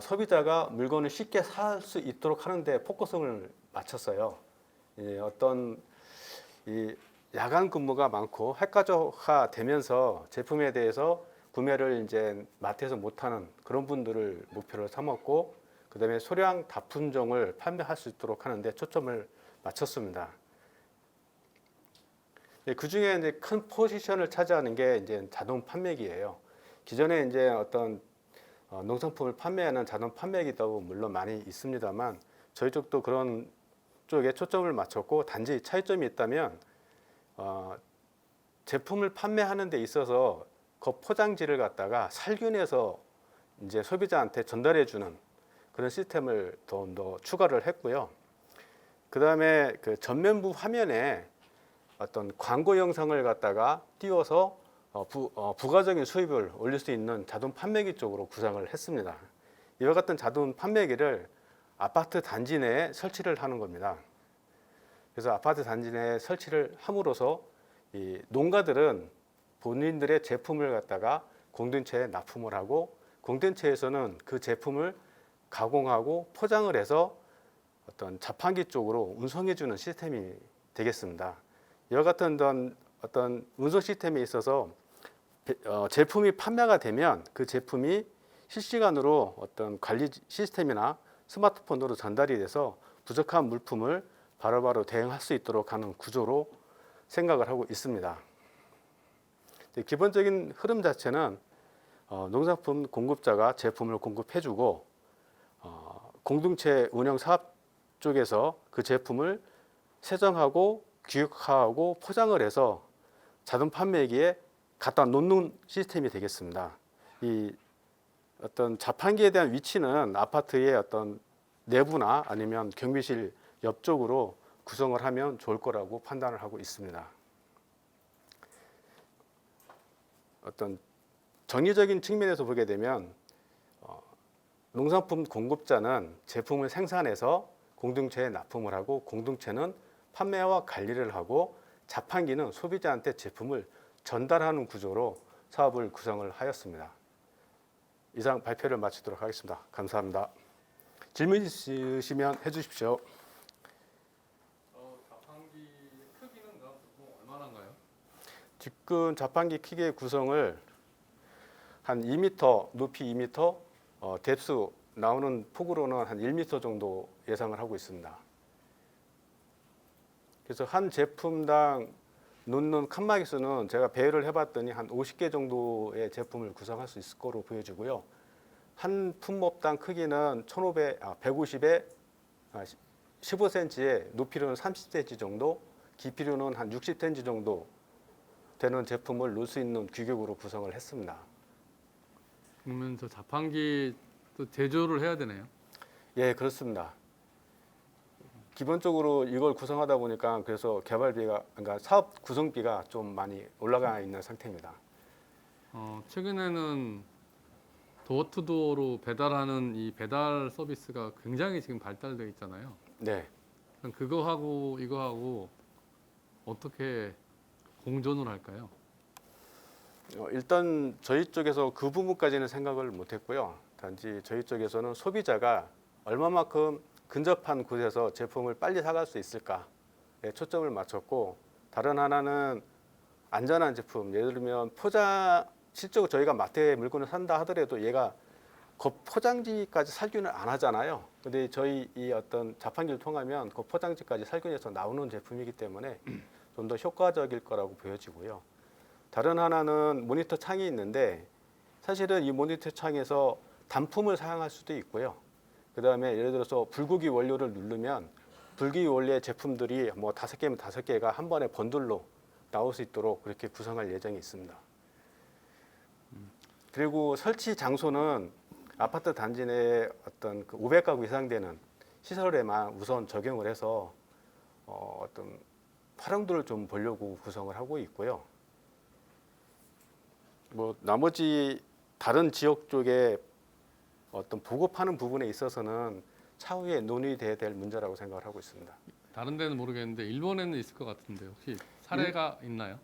소비자가 물건을 쉽게 살 수 있도록 하는데 포커스를 맞췄어요. 어떤 이 야간 근무가 많고 핵가족화 되면서 제품에 대해서 구매를 이제 마트에서 못하는 그런 분들을 목표로 삼았고 그다음에 소량 다품종을 판매할 수 있도록 하는데 초점을 맞췄습니다. 그 중에 이제 큰 포지션을 차지하는 게 이제 자동 판매기예요. 기존에 이제 어떤 농산품을 판매하는 자동 판매기도 물론 많이 있습니다만 저희 쪽도 그런 쪽에 초점을 맞췄고 단지 차이점이 있다면 제품을 판매하는 데 있어서 그 포장지를 갖다가 살균해서 이제 소비자한테 전달해 주는 그런 시스템을 더 추가를 했고요. 그 다음에 그 전면부 화면에 어떤 광고 영상을 갖다가 띄워서 부가적인 수입을 올릴 수 있는 자동 판매기 쪽으로 구상을 했습니다. 이와 같은 자동 판매기를 아파트 단지 내에 설치를 하는 겁니다. 그래서 아파트 단지 내에 설치를 함으로써 이 농가들은 본인들의 제품을 갖다가 공동체에 납품을 하고 공동체에서는 그 제품을 가공하고 포장을 해서 어떤 자판기 쪽으로 운송해 주는 시스템이 되겠습니다. 이와 같은 어떤 운송 시스템에 있어서 제품이 판매가 되면 그 제품이 실시간으로 어떤 관리 시스템이나 스마트폰으로 전달이 돼서 부족한 물품을 바로바로 대응할 수 있도록 하는 구조로 생각을 하고 있습니다. 기본적인 흐름 자체는 농산품 공급자가 제품을 공급해주고 공동체 운영 사업 쪽에서 그 제품을 세정하고 규격화하고 포장을 해서 자동 판매기에 갖다 놓는 시스템이 되겠습니다. 이 어떤 자판기에 대한 위치는 아파트의 어떤 내부나 아니면 경비실 옆쪽으로 구성을 하면 좋을 거라고 판단을 하고 있습니다. 어떤 정의적인 측면에서 보게 되면 농산품 공급자는 제품을 생산해서 공동체에 납품을 하고 공동체는 판매와 관리를 하고 자판기는 소비자한테 제품을 전달하는 구조로 사업을 구성을 하였습니다. 이상 발표를 마치도록 하겠습니다. 감사합니다. 질문 있으시면 해주십시오. 자판기 크기는 얼마나인가요? 지금 자판기 크기의 구성을 한 2m, 높이 2m, 뎁스 나오는 폭으로는 한 1m 정도 예상을 하고 있습니다. 그래서 한 제품당 놓는 칸막이 수는 제가 배열을 해봤더니 한 50개 정도의 제품을 구성할 수 있을 거로 보여지고요. 한 품목당 크기는 150에 15cm에 높이로는 30cm 정도, 깊이로는 한 60cm 정도 되는 제품을 놓을 수 있는 규격으로 구성을 했습니다. 그러면 저 자판기 또 제조를 해야 되네요. 예, 그렇습니다. 기본적으로 이걸 구성하다 보니까 그래서 개발비가, 그러니까 사업 구성비가 좀 많이 올라가 있는 상태입니다. 최근에는 도어투도어로 배달하는 이 배달 서비스가 굉장히 지금 발달되어 있잖아요. 네. 그럼 그거하고 이거하고 어떻게 공존을 할까요? 일단 저희 쪽에서 그 부분까지는 생각을 못했고요. 단지 저희 쪽에서는 소비자가 얼마만큼 근접한 곳에서 제품을 빨리 사갈 수 있을까에 초점을 맞췄고, 다른 하나는 안전한 제품, 예를 들면 실제로 저희가 마트에 물건을 산다 하더라도 얘가 겉 포장지까지 살균을 안 하잖아요. 근데 저희 이 어떤 자판기를 통하면 그 포장지까지 살균해서 나오는 제품이기 때문에 좀 더 효과적일 거라고 보여지고요. 다른 하나는 모니터 창이 있는데, 사실은 이 모니터 창에서 단품을 사용할 수도 있고요. 그 다음에 예를 들어서 불고기 원료를 누르면 불고기 원료의 제품들이 뭐 5개면 5개가 한 번에 번들로 나올 수 있도록 그렇게 구성할 예정이 있습니다. 그리고 설치 장소는 아파트 단지 내 어떤 그 500가구 이상 되는 시설에만 우선 적용을 해서 어떤 활용도를 좀 보려고 구성을 하고 있고요. 뭐 나머지 다른 지역 쪽에 어떤 보급하는 부분에 있어서는 차후에 논의돼야 될 문제라고 생각을 하고 있습니다. 다른 데는 모르겠는데 일본에는 있을 것 같은데 혹시 사례가 있나요?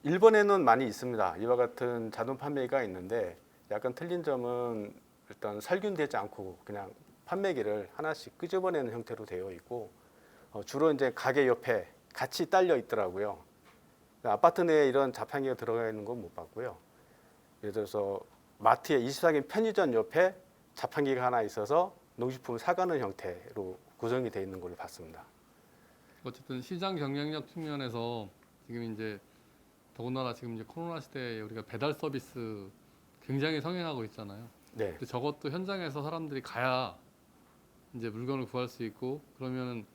일본에는 많이 있습니다. 이와 같은 자동 판매기가 있는데, 약간 틀린 점은 일단 살균되지 않고 그냥 판매기를 하나씩 끄집어내는 형태로 되어 있고, 주로 이제 가게 옆에 같이 딸려 있더라고요. 아파트 내에 이런 자판기가 들어가 있는 건 못 봤고요. 예를 들어서 마트에 24개 편의점 옆에 자판기가 하나 있어서 농식품을 사가는 형태로 구성이 되어 있는 걸로 봤습니다. 어쨌든 시장 경쟁력 측면에서 지금 이제 더군다나 지금 이제 코로나 시대에 우리가 배달 서비스 굉장히 성행하고 있잖아요. 네. 근데 저것도 현장에서 사람들이 가야 이제 물건을 구할 수 있고, 그러면은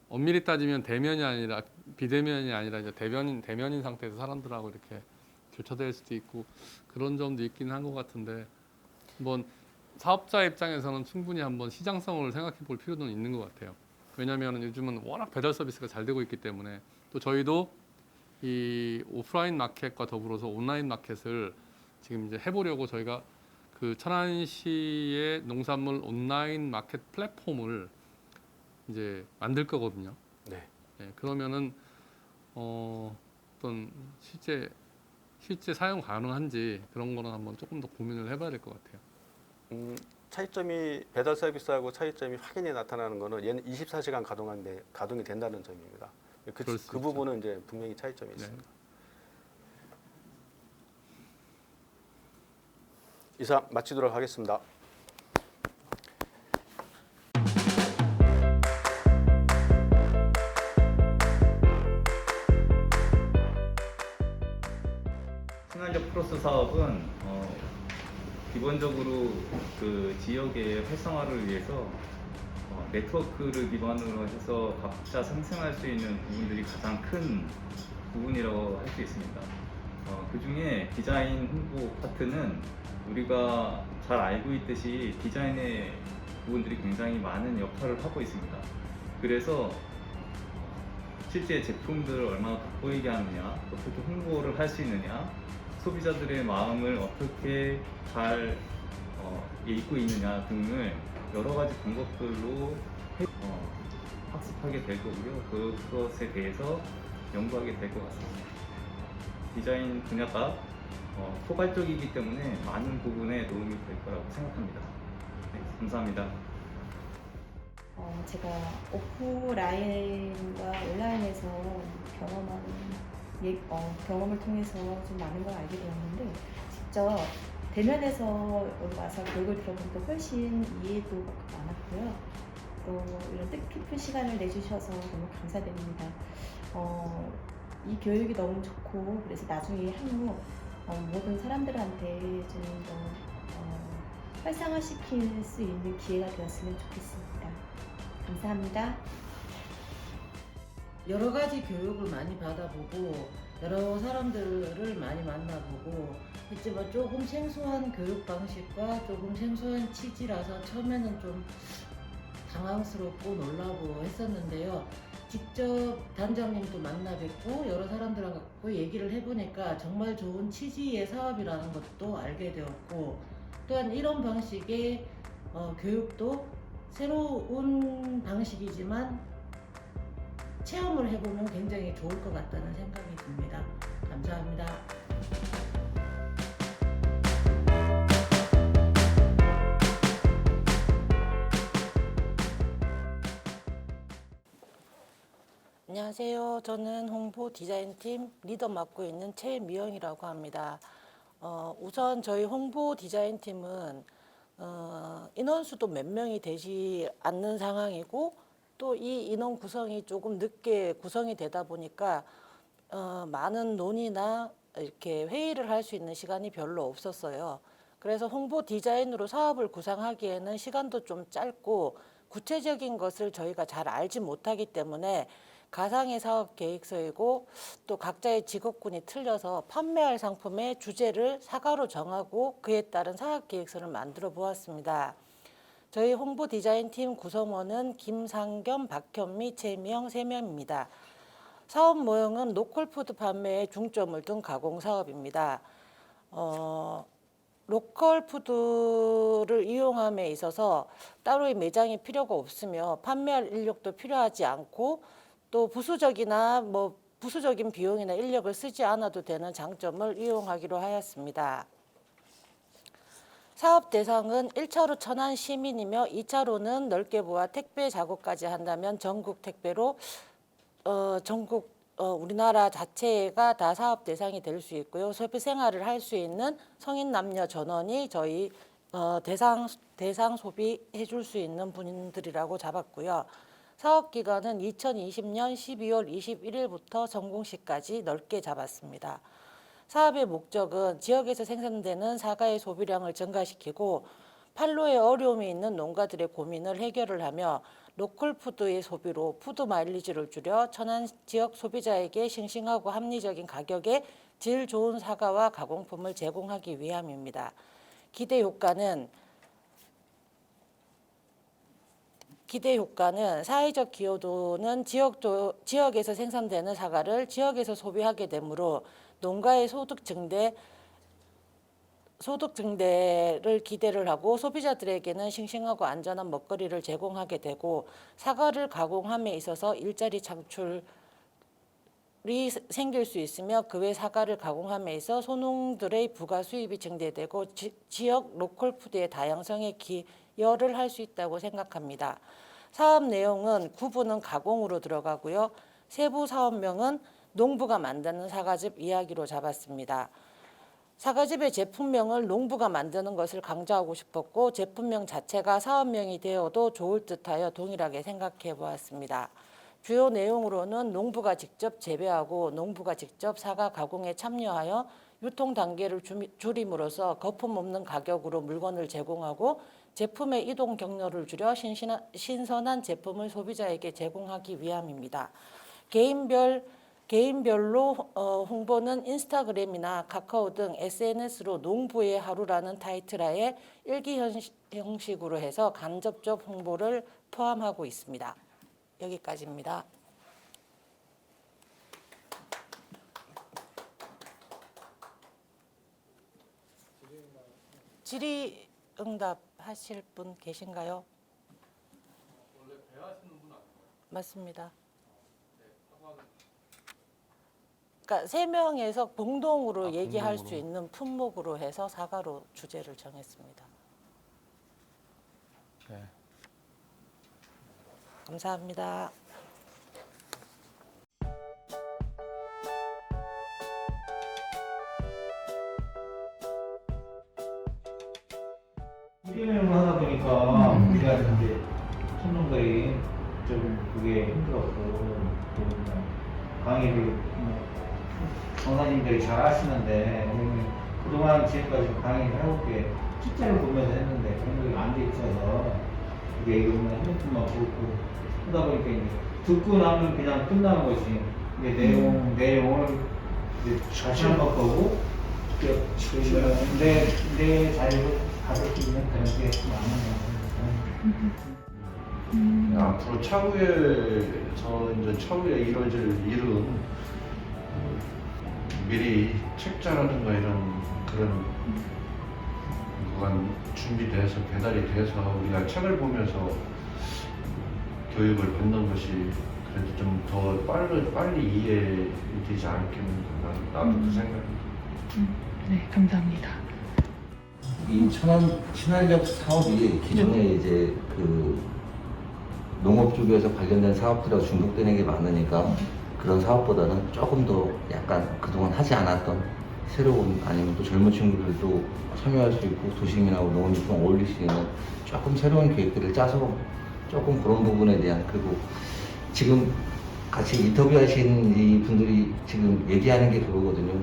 엄밀히 따지면 대면이 아니라 비대면이 아니라 이제 대면인 상태에서 사람들하고 이렇게 교차될 수도 있고 그런 점도 있긴 한 것 같은데, 한번 사업자 입장에서는 충분히 한번 시장성을 생각해 볼 필요는 있는 것 같아요. 왜냐하면 요즘은 워낙 배달 서비스가 잘 되고 있기 때문에, 또 저희도 이 오프라인 마켓과 더불어서 온라인 마켓을 지금 이제 해보려고 저희가 그 천안시의 농산물 온라인 마켓 플랫폼을 이제 만들 거거든요. 네. 네, 그러면은 어떤 실제 사용 가능한지 그런 거는 한번 조금 더 고민을 해봐야 될 것 같아요. 차이점이 배달 서비스하고 차이점이 확연히 나타나는 거는 얘는 24시간 가동이 된다는 점입니다. 그 부분은 이제 분명히 차이점이 있습니다. 이상 마치도록 하겠습니다. 친환경 플러스 사업은 기본적으로 그 지역의 활성화를 위해서 네트워크를 기반으로 해서 각자 상생할 수 있는 부분들이 가장 큰 부분이라고 할 수 있습니다. 그 중에 디자인 홍보 파트는 우리가 잘 알고 있듯이 디자인의 부분들이 굉장히 많은 역할을 하고 있습니다. 그래서 실제 제품들을 얼마나 돋보이게 하느냐, 어떻게 홍보를 할 수 있느냐, 소비자들의 마음을 어떻게 잘 읽고 있느냐 등을 여러 가지 방법들로 학습하게 될 거고요. 그것에 대해서 연구하게 될 것 같습니다. 디자인 분야가 포괄적이기 때문에 많은 부분에 도움이 될 거라고 생각합니다. 네, 감사합니다. 제가 오프라인과 온라인에서 경험을 통해서 좀 많은 걸 알게 되었는데 직접 대면에서 와서 교육을 들어보니까 훨씬 이해도가 많았고요. 또 이런 뜻깊은 시간을 내주셔서 너무 감사드립니다. 이 교육이 너무 좋고 그래서 나중에 향후 모든 사람들한테 좀 더 활성화시킬 수 있는 기회가 되었으면 좋겠습니다. 감사합니다. 여러 가지 교육을 많이 받아보고 여러 사람들을 많이 만나보고 했지만 조금 생소한 교육 방식과 조금 생소한 취지라서 처음에는 좀 당황스럽고 놀라고 했었는데요. 직접 단장님도 만나 뵙고 여러 사람들하고 얘기를 해보니까 정말 좋은 취지의 사업이라는 것도 알게 되었고 또한 이런 방식의 교육도 새로운 방식이지만 체험을 해보면 굉장히 좋을 것 같다는 생각이 듭니다. 감사합니다. 안녕하세요. 저는 홍보 디자인팀 리더 맡고 있는 최미영이라고 합니다. 우선 저희 홍보 디자인팀은 인원수도 몇 명이 되지 않는 상황이고 또 이 인원 구성이 조금 늦게 구성이 되다 보니까 많은 논의나 이렇게 회의를 할 수 있는 시간이 별로 없었어요. 그래서 홍보 디자인으로 사업을 구상하기에는 시간도 좀 짧고 구체적인 것을 저희가 잘 알지 못하기 때문에 가상의 사업 계획서이고 또 각자의 직업군이 틀려서 판매할 상품의 주제를 사과로 정하고 그에 따른 사업 계획서를 만들어 보았습니다. 저희 홍보 디자인팀 구성원은 김상겸, 박현미, 최미영 3명입니다. 사업 모형은 로컬푸드 판매에 중점을 둔 가공 사업입니다. 로컬푸드를 이용함에 있어서 따로의 매장이 필요가 없으며 판매할 인력도 필요하지 않고 또 부수적인 비용이나 인력을 쓰지 않아도 되는 장점을 이용하기로 하였습니다. 사업 대상은 1차로 천안 시민이며 2차로는 넓게 보아 택배 작업까지 한다면 전국 택배로 우리나라 자체가 다 사업 대상이 될 수 있고요. 소비 생활을 할 수 있는 성인 남녀 전원이 저희 대상 소비해 줄 수 있는 분들이라고 잡았고요. 사업 기간은 2020년 12월 21일부터 성공시까지 넓게 잡았습니다. 사업의 목적은 지역에서 생산되는 사과의 소비량을 증가시키고 판로에 어려움이 있는 농가들의 고민을 해결을 하며 로컬푸드의 소비로 푸드 마일리지를 줄여 천안 지역 소비자에게 싱싱하고 합리적인 가격에 질 좋은 사과와 가공품을 제공하기 위함입니다. 기대 효과는 사회적 기여도는 지역에서 생산되는 사과를 지역에서 소비하게 되므로 농가의 소득 증대를 기대를 하고 소비자들에게는 싱싱하고 안전한 먹거리를 제공하게 되고 사과를 가공함에 있어서 일자리 창출이 생길 수 있으며 그 외 사과를 가공함에 있어 소농들의 부가 수입이 증대되고 지역 로컬푸드의 다양성에 기여를 할 수 있다고 생각합니다. 사업 내용은 구분은 가공으로 들어가고요. 세부 사업명은 농부가 만드는 사과즙 이야기로 잡았습니다. 사과즙의 제품명을 농부가 만드는 것을 강조하고 싶었고 제품명 자체가 사업명이 되어도 좋을 듯하여 동일하게 생각해 보았습니다. 주요 내용으로는 농부가 직접 재배하고 농부가 직접 사과 가공에 참여하여 유통 단계를 줄임으로써 거품 없는 가격으로 물건을 제공하고 제품의 이동 경로를 줄여 신선한 제품을 소비자에게 제공하기 위함입니다. 개인별로 홍보는 인스타그램이나 카카오 등 SNS로 농부의 하루라는 타이틀하에 일기 형식으로 해서 간접적 홍보를 포함하고 있습니다. 여기까지입니다. 질의응답 하실 분 계신가요? 원래 배하시는 분 아닌가요? 맞습니다. 그러니까 3명에서 공동으로 얘기할 수 있는 품목으로 해서 사과로 주제를 정했습니다. 네. 감사합니다. 일회용을 하다 보니까 우리가 이제 청년들이 좀 그게 힘들었고 강의를 강사님들이 잘 하시는데 그동안 지금까지 강의를 해볼게 실제로 보면서 했는데 그런 게 안 돼 있어서 이게 이거는 핸드폰만 보고 하다 보니까 이제 듣고 나면 그냥 끝나는 것이 이게 내용을 이제 다시 한번 보고 내 자유를 가질 수 있는 그런 게 많은 것 같아요. 앞으로 차후에 이루어질 일은 미리 책자라든가 이런 그런 거가 준비돼서 배달이 돼서 우리가 책을 보면서 교육을 받는 것이 그래도 좀 더 빨리 이해되지 않겠는가 나도 그 생각입니다. 네, 감사합니다. 이 친환력 사업이 기존에 이제 그 농업 쪽에서 관련된 사업들하고 중복되는 게 많으니까 그런 사업보다는 조금 더 약간 그동안 하지 않았던 새로운 아니면 또 젊은 친구들도 참여할 수 있고 도시민하고 농업이 좀 어울릴 수 있는 조금 새로운 계획들을 짜서 조금 그런 부분에 대한 그리고 지금 같이 인터뷰하신 이 분들이 지금 얘기하는 게 그거거든요.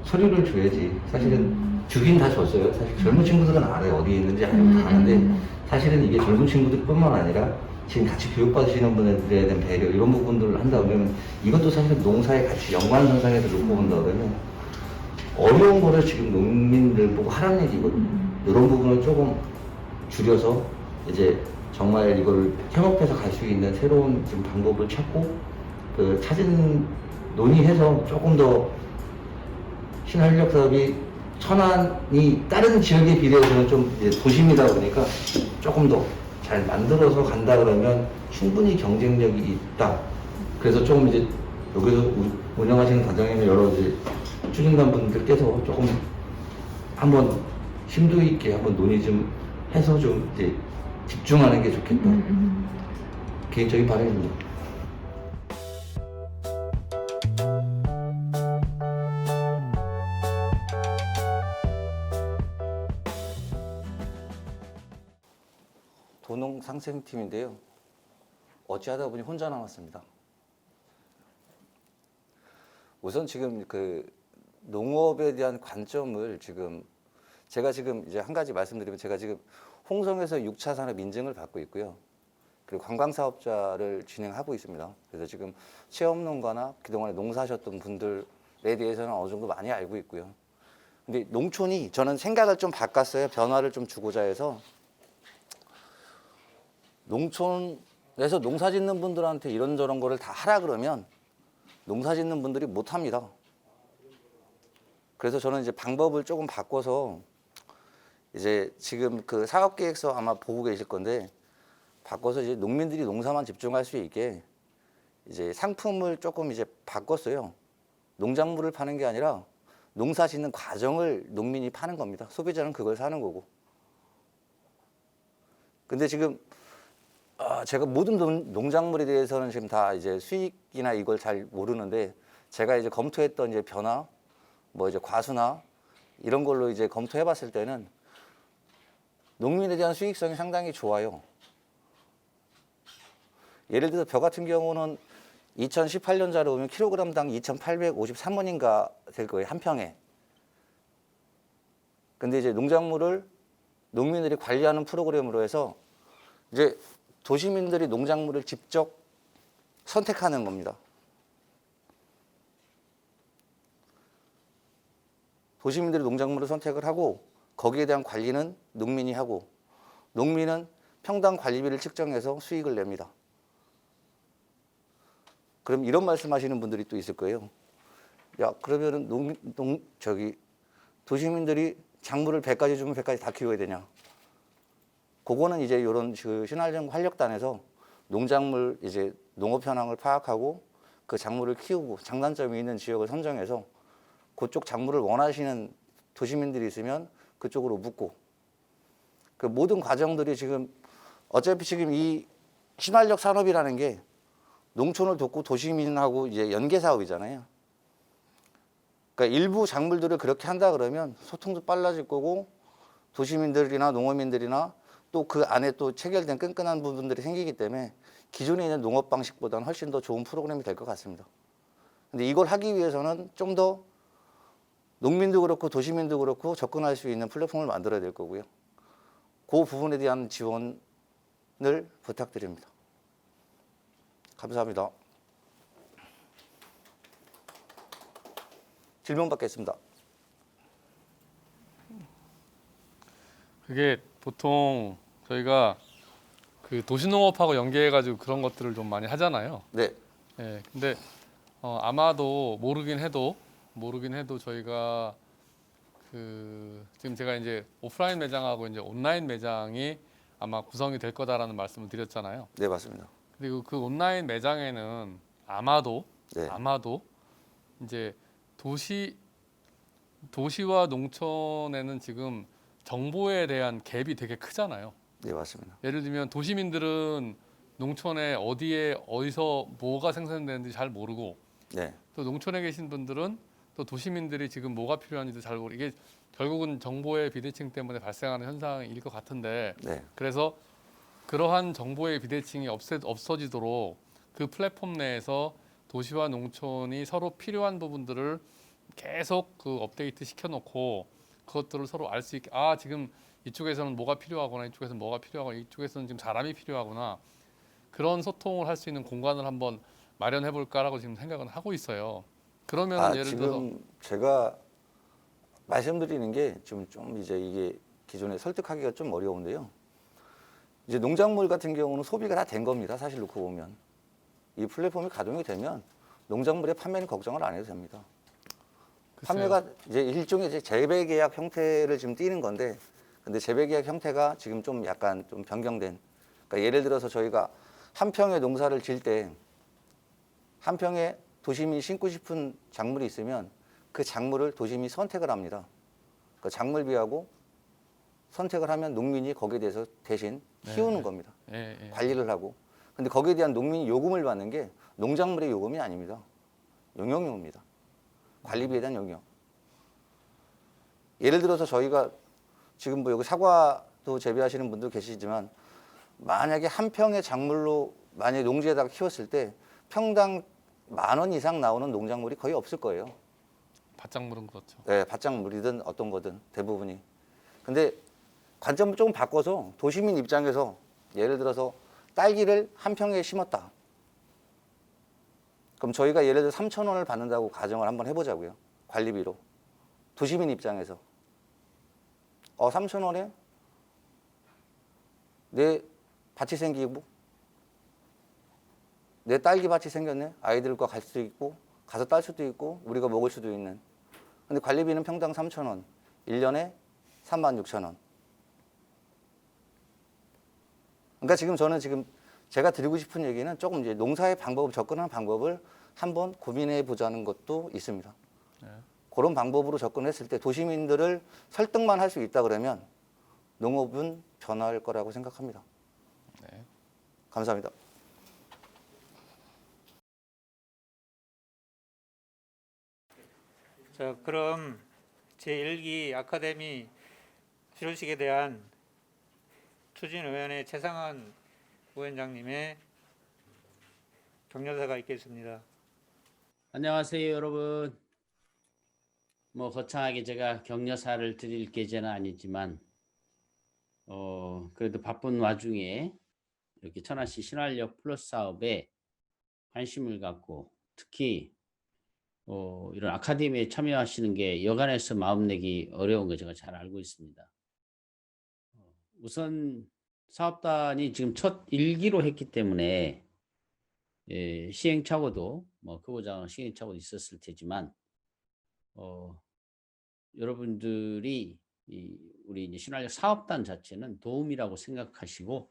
서류를 줘야지. 사실은 주긴 다 줬어요. 사실 젊은 친구들은 알아요. 어디에 있는지 알고 다 아는데 사실은 이게 젊은 친구들뿐만 아니라 지금 같이 교육받으시는 분들에 대한 배려 이런 부분들을 한다 그러면 이것도 사실은 농사에 같이 연관선상에서 놓고 본다 그러면 어려운 거를 지금 농민들 보고 하라는 얘기거든요. 이런 부분을 조금 줄여서 이제 정말 이거를 협업해서 갈 수 있는 새로운 좀 방법을 찾고 그 찾은 논의해서 조금 더 신활력 사업이 천안이 다른 지역에 비례해서는 좀 도심이다 보니까 조금 더 잘 만들어서 간다 그러면 충분히 경쟁력이 있다. 그래서 조금 이제 여기서 운영하시는 단장님의 여러 이제 추진단 분들께서 조금 한번 심도 있게 한번 논의 좀 해서 좀 이제 집중하는 게 좋겠다. 개인적인 바람입니다. 도농 상생팀인데요. 어찌하다 보니 혼자 남았습니다. 우선 지금 그 농업에 대한 관점을 제가 지금 이제 한 가지 말씀드리면 제가 지금 홍성에서 6차 산업 인증을 받고 있고요. 그리고 관광사업자를 진행하고 있습니다. 그래서 지금 체험농가나 그동안에 농사하셨던 분들에 대해서는 어느 정도 많이 알고 있고요. 근데 농촌이 저는 생각을 좀 바꿨어요. 변화를 좀 주고자 해서 농촌에서 농사 짓는 분들한테 이런저런 거를 다 하라 그러면 농사 짓는 분들이 못 합니다. 그래서 저는 이제 방법을 조금 바꿔서 이제 지금 그 사업계획서 아마 보고 계실 건데 바꿔서 이제 농민들이 농사만 집중할 수 있게 이제 상품을 조금 이제 바꿨어요. 농작물을 파는 게 아니라 농사 짓는 과정을 농민이 파는 겁니다. 소비자는 그걸 사는 거고. 근데 지금 제가 모든 농작물에 대해서는 지금 다 이제 수익이나 이걸 잘 모르는데 제가 이제 검토했던 이제 변화, 뭐 이제 과수나 이런 걸로 이제 검토해 봤을 때는 농민에 대한 수익성이 상당히 좋아요. 예를 들어서 벼 같은 경우는 2018년자로 보면 킬로그램당 2,853원인가 될 거예요, 한 평에. 근데 이제 농작물을 농민들이 관리하는 프로그램으로 해서 이제 도시민들이 농작물을 직접 선택하는 겁니다. 도시민들이 농작물을 선택을 하고 거기에 대한 관리는 농민이 하고 농민은 평당 관리비를 측정해서 수익을 냅니다. 그럼 이런 말씀하시는 분들이 또 있을 거예요. 야, 그러면은 도시민들이 작물을 100가지 주면 100가지 다 키워야 되냐? 그거는 이제 이런 그 신활력 활력단에서 농작물 이제 농업 현황을 파악하고 그 작물을 키우고 장단점이 있는 지역을 선정해서 그쪽 작물을 원하시는 도시민들이 있으면 그쪽으로 묻고, 그 모든 과정들이 지금 어차피 지금 이 신활력 산업이라는 게 농촌을 돕고 도시민하고 이제 연계 사업이잖아요. 그러니까 일부 작물들을 그렇게 한다 그러면 소통도 빨라질 거고 도시민들이나 농어민들이나 또 그 안에 또 체결된 끈끈한 부분들이 생기기 때문에 기존에 있는 농업 방식보다는 훨씬 더 좋은 프로그램이 될 것 같습니다. 근데 이걸 하기 위해서는 좀 더 농민도 그렇고 도시민도 그렇고 접근할 수 있는 플랫폼을 만들어야 될 거고요. 그 부분에 대한 지원을 부탁드립니다. 감사합니다. 질문 받겠습니다. 그게 보통 저희가 그 도시농업하고 연계해가지고 그런 것들을 좀 많이 하잖아요. 네. 예, 근데 아마도 모르긴 해도 저희가 그 지금 제가 이제 오프라인 매장하고 이제 온라인 매장이 아마 구성이 될 거다라는 말씀을 드렸잖아요. 네, 맞습니다. 그리고 그 온라인 매장에는 아마도 네. 이제 도시와 농촌에는 지금 정보에 대한 갭이 되게 크잖아요. 네, 맞습니다. 예를 들면 도시민들은 농촌에 어디서 뭐가 생산되는지 잘 모르고, 네. 또 농촌에 계신 분들은 또 도시민들이 지금 뭐가 필요한지도 잘 모르고, 이게 결국은 정보의 비대칭 때문에 발생하는 현상일 것 같은데, 네. 그래서 그러한 정보의 비대칭이 없어지도록 그 플랫폼 내에서 도시와 농촌이 서로 필요한 부분들을 계속 그 업데이트 시켜놓고 그것들을 서로 알 수 있게, 아 지금 이쪽에서는 뭐가 필요하거나 이쪽에서는 뭐가 필요하거나 이쪽에서는 지금 사람이 필요하구나, 그런 소통을 할 수 있는 공간을 한번 마련해 볼까라고 지금 생각은 하고 있어요. 그러면 예를 들어서 지금 제가 말씀드리는 게 지금 좀 이제 이게 기존에 설득하기가 좀 어려운데요. 이제 농작물 같은 경우는 소비가 다 된 겁니다. 사실 놓고 보면 이 플랫폼이 가동이 되면 농작물의 판매는 걱정을 안 해도 됩니다. 판매가 이제 일종의 이제 재배 계약 형태를 지금 띠는 건데, 근데 재배 계약 형태가 지금 좀 약간 좀 변경된. 그러니까 예를 들어서 저희가 한 평의 농사를 지을 때 한 평에 도시민이 심고 싶은 작물이 있으면 그 작물을 도시민이 선택을 합니다. 그러니까 작물비하고 선택을 하면 농민이 거기에 대해서 대신 키우는 겁니다. 관리를 하고. 근데 거기에 대한 농민이 요금을 받는 게 농작물의 요금이 아닙니다. 용역료입니다. 관리비에 대한 용역. 예를 들어서 저희가 지금 뭐 여기 사과도 재배하시는 분도 계시지만, 만약에 한 평의 작물로 만약에 농지에다가 키웠을 때 평당 10,000원 이상 나오는 농작물이 거의 없을 거예요. 밭작물은 그렇죠. 네, 밭작물이든 어떤 거든 대부분이. 근데 관점을 조금 바꿔서 도시민 입장에서 예를 들어서 딸기를 한 평에 심었다. 그럼 저희가 예를 들어 3,000원을 받는다고 가정을 한번 해보자고요. 관리비로. 도시민 입장에서. 3,000원에 내 밭이 생기고 내 딸기 밭이 생겼네. 아이들과 갈 수도 있고 가서 딸 수도 있고 우리가 먹을 수도 있는. 근데 관리비는 평당 3,000원. 1년에 36,000원. 그러니까 지금 저는 제가 드리고 싶은 얘기는 조금 이제 농사의 방법을, 접근하는 방법을 한번 고민해 보자는 것도 있습니다. 그런 방법으로 접근했을 때 도시민들을 설득만 할 수 있다 그러면 농업은 변화할 거라고 생각합니다. 네. 감사합니다. 자, 그럼 제1기 아카데미 실현식에 대한 추진위원회 최상환 부위원장님의 격려사가 있겠습니다. 안녕하세요, 여러분. 거창하게 제가 격려사를 드릴 계제는 아니지만, 그래도 바쁜 와중에 이렇게 천안시 신활력 플러스 사업에 관심을 갖고, 특히 이런 아카데미에 참여하시는 게 여간해서 마음 내기 어려운 거 제가 잘 알고 있습니다. 우선 사업단이 지금 첫 1기로 했기 때문에 시행착오도 그보다 시행착오도 있었을 테지만 여러분들이 우리 이제 신활력 사업단 자체는 도움이라고 생각하시고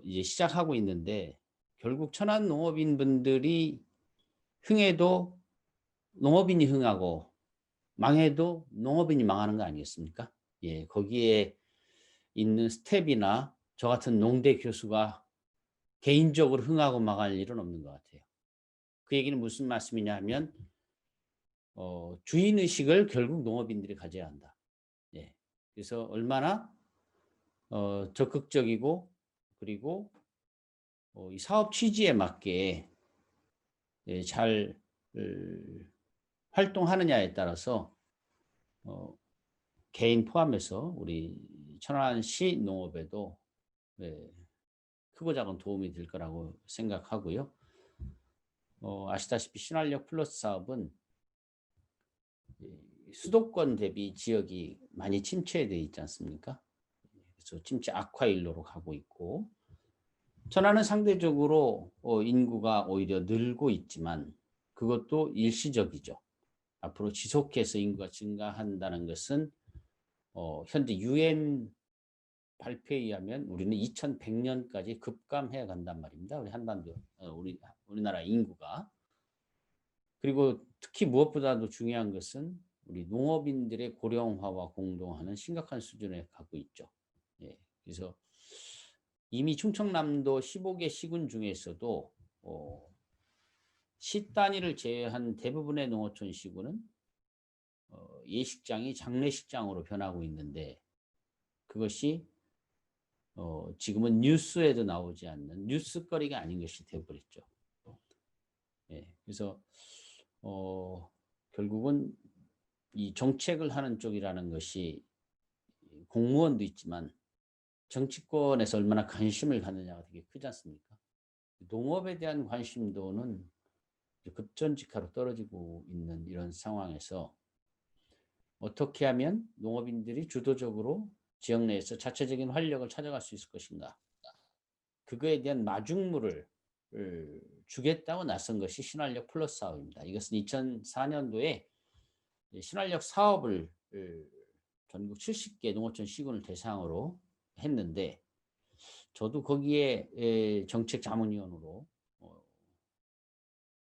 이제 시작하고 있는데 결국 천안 농업인 분들이 흥해도 농업인이 흥하고 망해도 농업인이 망하는 거 아니겠습니까? 예, 거기에 있는 스텝이나 저 같은 농대 교수가 개인적으로 흥하고 망할 일은 없는 것 같아요. 그 얘기는 무슨 말씀이냐 하면 주인의식을 결국 농업인들이 가져야 한다. 예, 그래서 얼마나 적극적이고 그리고 이 사업 취지에 맞게 잘 활동하느냐에 따라서 개인 포함해서 우리 천안시 농업에도 크고 작은 도움이 될 거라고 생각하고요. 아시다시피 신활력 플러스 사업은 수도권 대비 지역이 많이 침체되어 있지 않습니까? 그래서 침체 악화일로로 가고 있고 천안은 상대적으로 인구가 오히려 늘고 있지만 그것도 일시적이죠. 앞으로 지속해서 인구가 증가한다는 것은 현재 UN 발표에 의하면 우리는 2100년까지 급감해 간단 말입니다. 우리 한반도, 우리나라 인구가. 그리고 특히 무엇보다도 중요한 것은 우리 농업인들의 고령화와 공동화는 심각한 수준에 가고 있죠. 예, 그래서 이미 충청남도 15개 시군 중에서도 시 단위를 제외한 대부분의 농어촌 시군은 예식장이 장례식장으로 변하고 있는데 그것이 지금은 뉴스에도 나오지 않는 뉴스거리가 아닌 것이 되어버렸죠. 예, 그래서 결국은 이 정책을 하는 쪽이라는 것이 공무원도 있지만 정치권에서 얼마나 관심을 갖느냐가 되게 크지 않습니까? 농업에 대한 관심도는 급전직하로 떨어지고 있는 이런 상황에서 어떻게 하면 농업인들이 주도적으로 지역 내에서 자체적인 활력을 찾아갈 수 있을 것인가. 그거에 대한 마중물을 주겠다고 나선 것이 신활력 플러스 사업입니다. 이것은 2004년도에 신활력 사업을 전국 70개 농어촌 시군을 대상으로 했는데 저도 거기에 정책 자문위원으로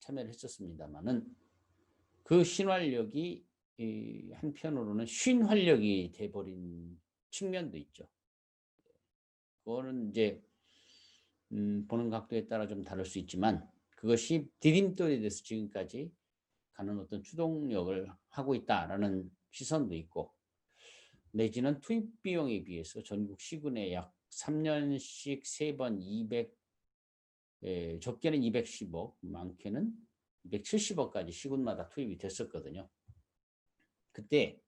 참여를 했었습니다만은 그 신활력이 한편으로는 쉰활력이 돼버린 측면도 있죠. 그거는 이제 보는 각도에 따라 좀 다를 수 있지만 그것이 디딤돌이 돼서 지금까지 가는 어떤 추동력을 하고 있다라는 시선도 있고 내지는 투입 비용에 비해서 전국 시군에 약 3년씩 3번 200 적게는 210억 많게는 270억까지 시군마다 투입이 됐었거든요. 그때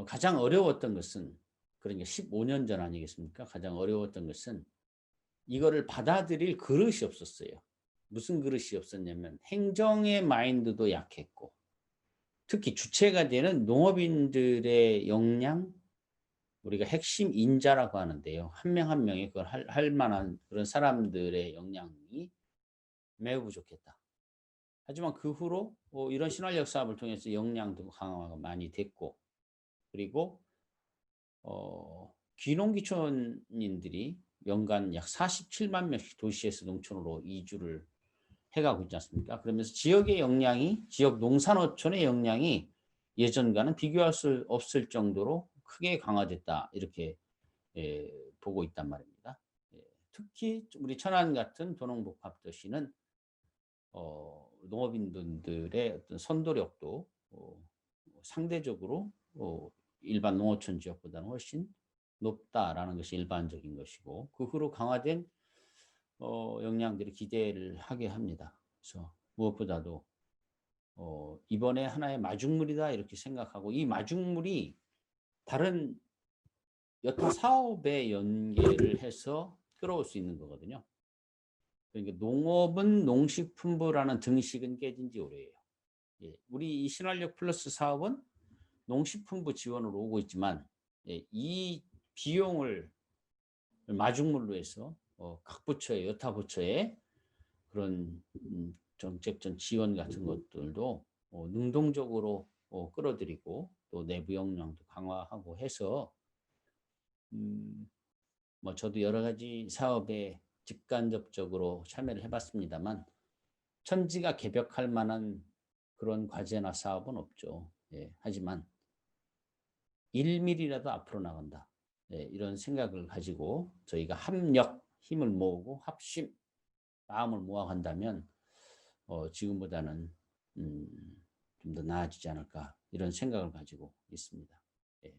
가장 어려웠던 것은 그러니까 15년 전 아니겠습니까? 가장 어려웠던 것은 이거를 받아들일 그릇이 없었어요. 무슨 그릇이 없었냐면 행정의 마인드도 약했고 특히 주체가 되는 농업인들의 역량 우리가 핵심 인자라고 하는데요. 한 명 한 명이 그걸 할 만한 그런 사람들의 역량이 매우 부족했다. 하지만 그 후로 이런 신활력 사업을 통해서 역량도 강화가 많이 됐고 그리고 귀농귀촌인들이 연간 약 47만 명씩 도시에서 농촌으로 이주를 해가고 있지 않습니까? 그러면서 지역의 역량이 지역 농산어촌의 역량이 예전과는 비교할 수 없을 정도로 크게 강화됐다 이렇게 보고 있단 말입니다. 특히 우리 천안 같은 도농복합도시는 농업인들의 어떤 선도력도 상대적으로 일반 농어촌 지역보다는 훨씬 높다라는 것이 일반적인 것이고 그 후로 강화된 역량들이 기대를 하게 합니다. 그래서 무엇보다도 이번에 하나의 마중물이다 이렇게 생각하고 이 마중물이 다른 여타 사업에 연계를 해서 끌어올 수 있는 거거든요. 그러니까 농업은 농식품부라는 등식은 깨진 지 오래예요. 예, 우리 이 신활력 플러스 사업은 농식품부 지원으로 오고 있지만 이 비용을 마중물로 해서 각 부처의 여타 부처의 그런 정책적 지원 같은 것들도 능동적으로 끌어들이고 또 내부 역량도 강화하고 해서 뭐 저도 여러 가지 사업에 직간접적으로 참여를 해봤습니다만 천지가 개벽할 만한 그런 과제나 사업은 없죠. 예, 하지만 1mm라도 앞으로 나간다. 예, 이런 생각을 가지고 저희가 합력, 힘을 모으고 합심, 마음을 모아간다면 지금보다는 좀 더 나아지지 않을까 이런 생각을 가지고 있습니다. 예,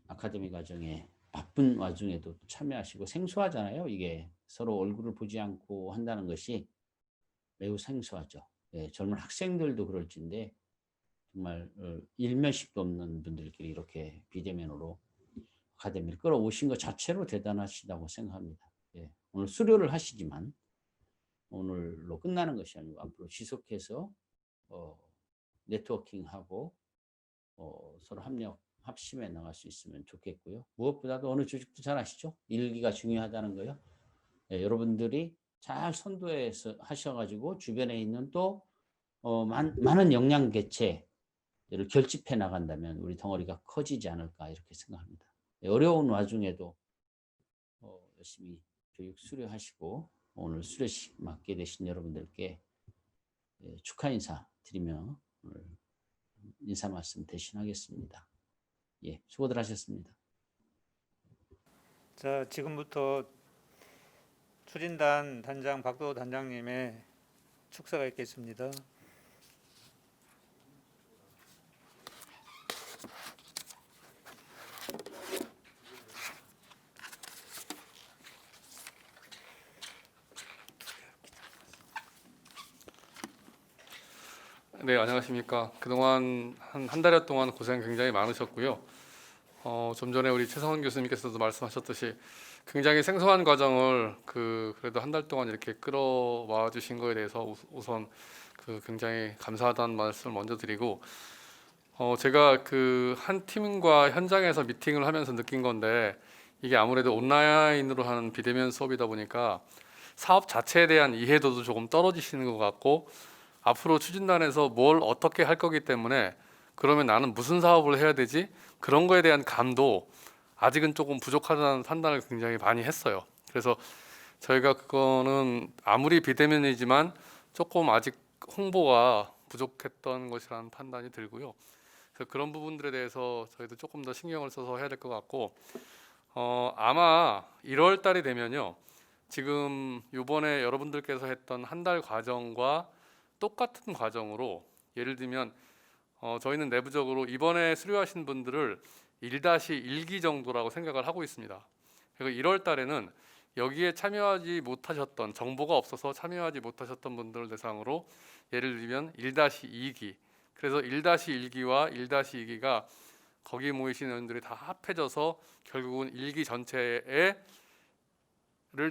아카데미 과정에 바쁜 와중에도 참여하시고 생소하잖아요. 이게 서로 얼굴을 보지 않고 한다는 것이 매우 생소하죠. 예, 젊은 학생들도 그럴진데 정말 일면식도 없는 분들끼리 이렇게 비대면으로 아카데미를 끌어오신 것 자체로 대단하시다고 생각합니다. 예, 오늘 수료를 하시지만 오늘로 끝나는 것이 아니고 앞으로 지속해서 네트워킹하고 서로 합심해 나갈 수 있으면 좋겠고요. 무엇보다도 어느 조직도 잘 아시죠? 일기가 중요하다는 거요. 예, 여러분들이 잘 선도해서 하셔가지고 주변에 있는 또 많은 역량 개체를 결집해 나간다면 우리 덩어리가 커지지 않을까 이렇게 생각합니다. 예, 어려운 와중에도 열심히 교육 수료하시고 오늘 수료식 맡게 되신 여러분들께 축하 인사 드리며 오늘 인사 말씀 대신하겠습니다. 예, 수고들 하셨습니다. 자, 지금부터 추진단 단장 박도 단장님의 축사가 있겠습니다. 네, 안녕하십니까. 그동안 한 달여 동안 고생 굉장히 많으셨고요. 좀 전에 우리 최성원 교수님께서도 말씀하셨듯이 굉장히 생소한 과정을 그래도 한 달 동안 이렇게 끌어와 주신 거에 대해서 우선 굉장히 감사하다는 말씀을 먼저 드리고, 제가 한 팀과 현장에서 미팅을 하면서 느낀 건데, 이게 아무래도 온라인으로 하는 비대면 수업이다 보니까 사업 자체에 대한 이해도도 조금 떨어지시는 것 같고, 앞으로 추진단에서 뭘 어떻게 할 거기 때문에 그러면 나는 무슨 사업을 해야 되지? 그런 거에 대한 감도 아직은 조금 부족하다는 판단을 굉장히 많이 했어요. 그래서 저희가 그거는 아무리 비대면이지만 조금 아직 홍보가 부족했던 것이라는 판단이 들고요. 그래서 그런 부분들에 대해서 저희도 조금 더 신경을 써서 해야 될 것 같고, 아마 1월 달이 되면요, 지금 이번에 여러분들께서 했던 한 달 과정과 똑같은 과정으로, 예를 들면 저희는 내부적으로 이번에 수료하신 분들을 1-1기 정도라고 생각을 하고 있습니다. 그리고 1월 달에는 여기에 참여하지 못하셨던, 정보가 없어서 참여하지 못하셨던 분들을 대상으로 예를 들면 1-2기, 그래서 1-1기와 1-2기가 거기 모이신 의원들이 다 합해져서 결국은 1기 전체를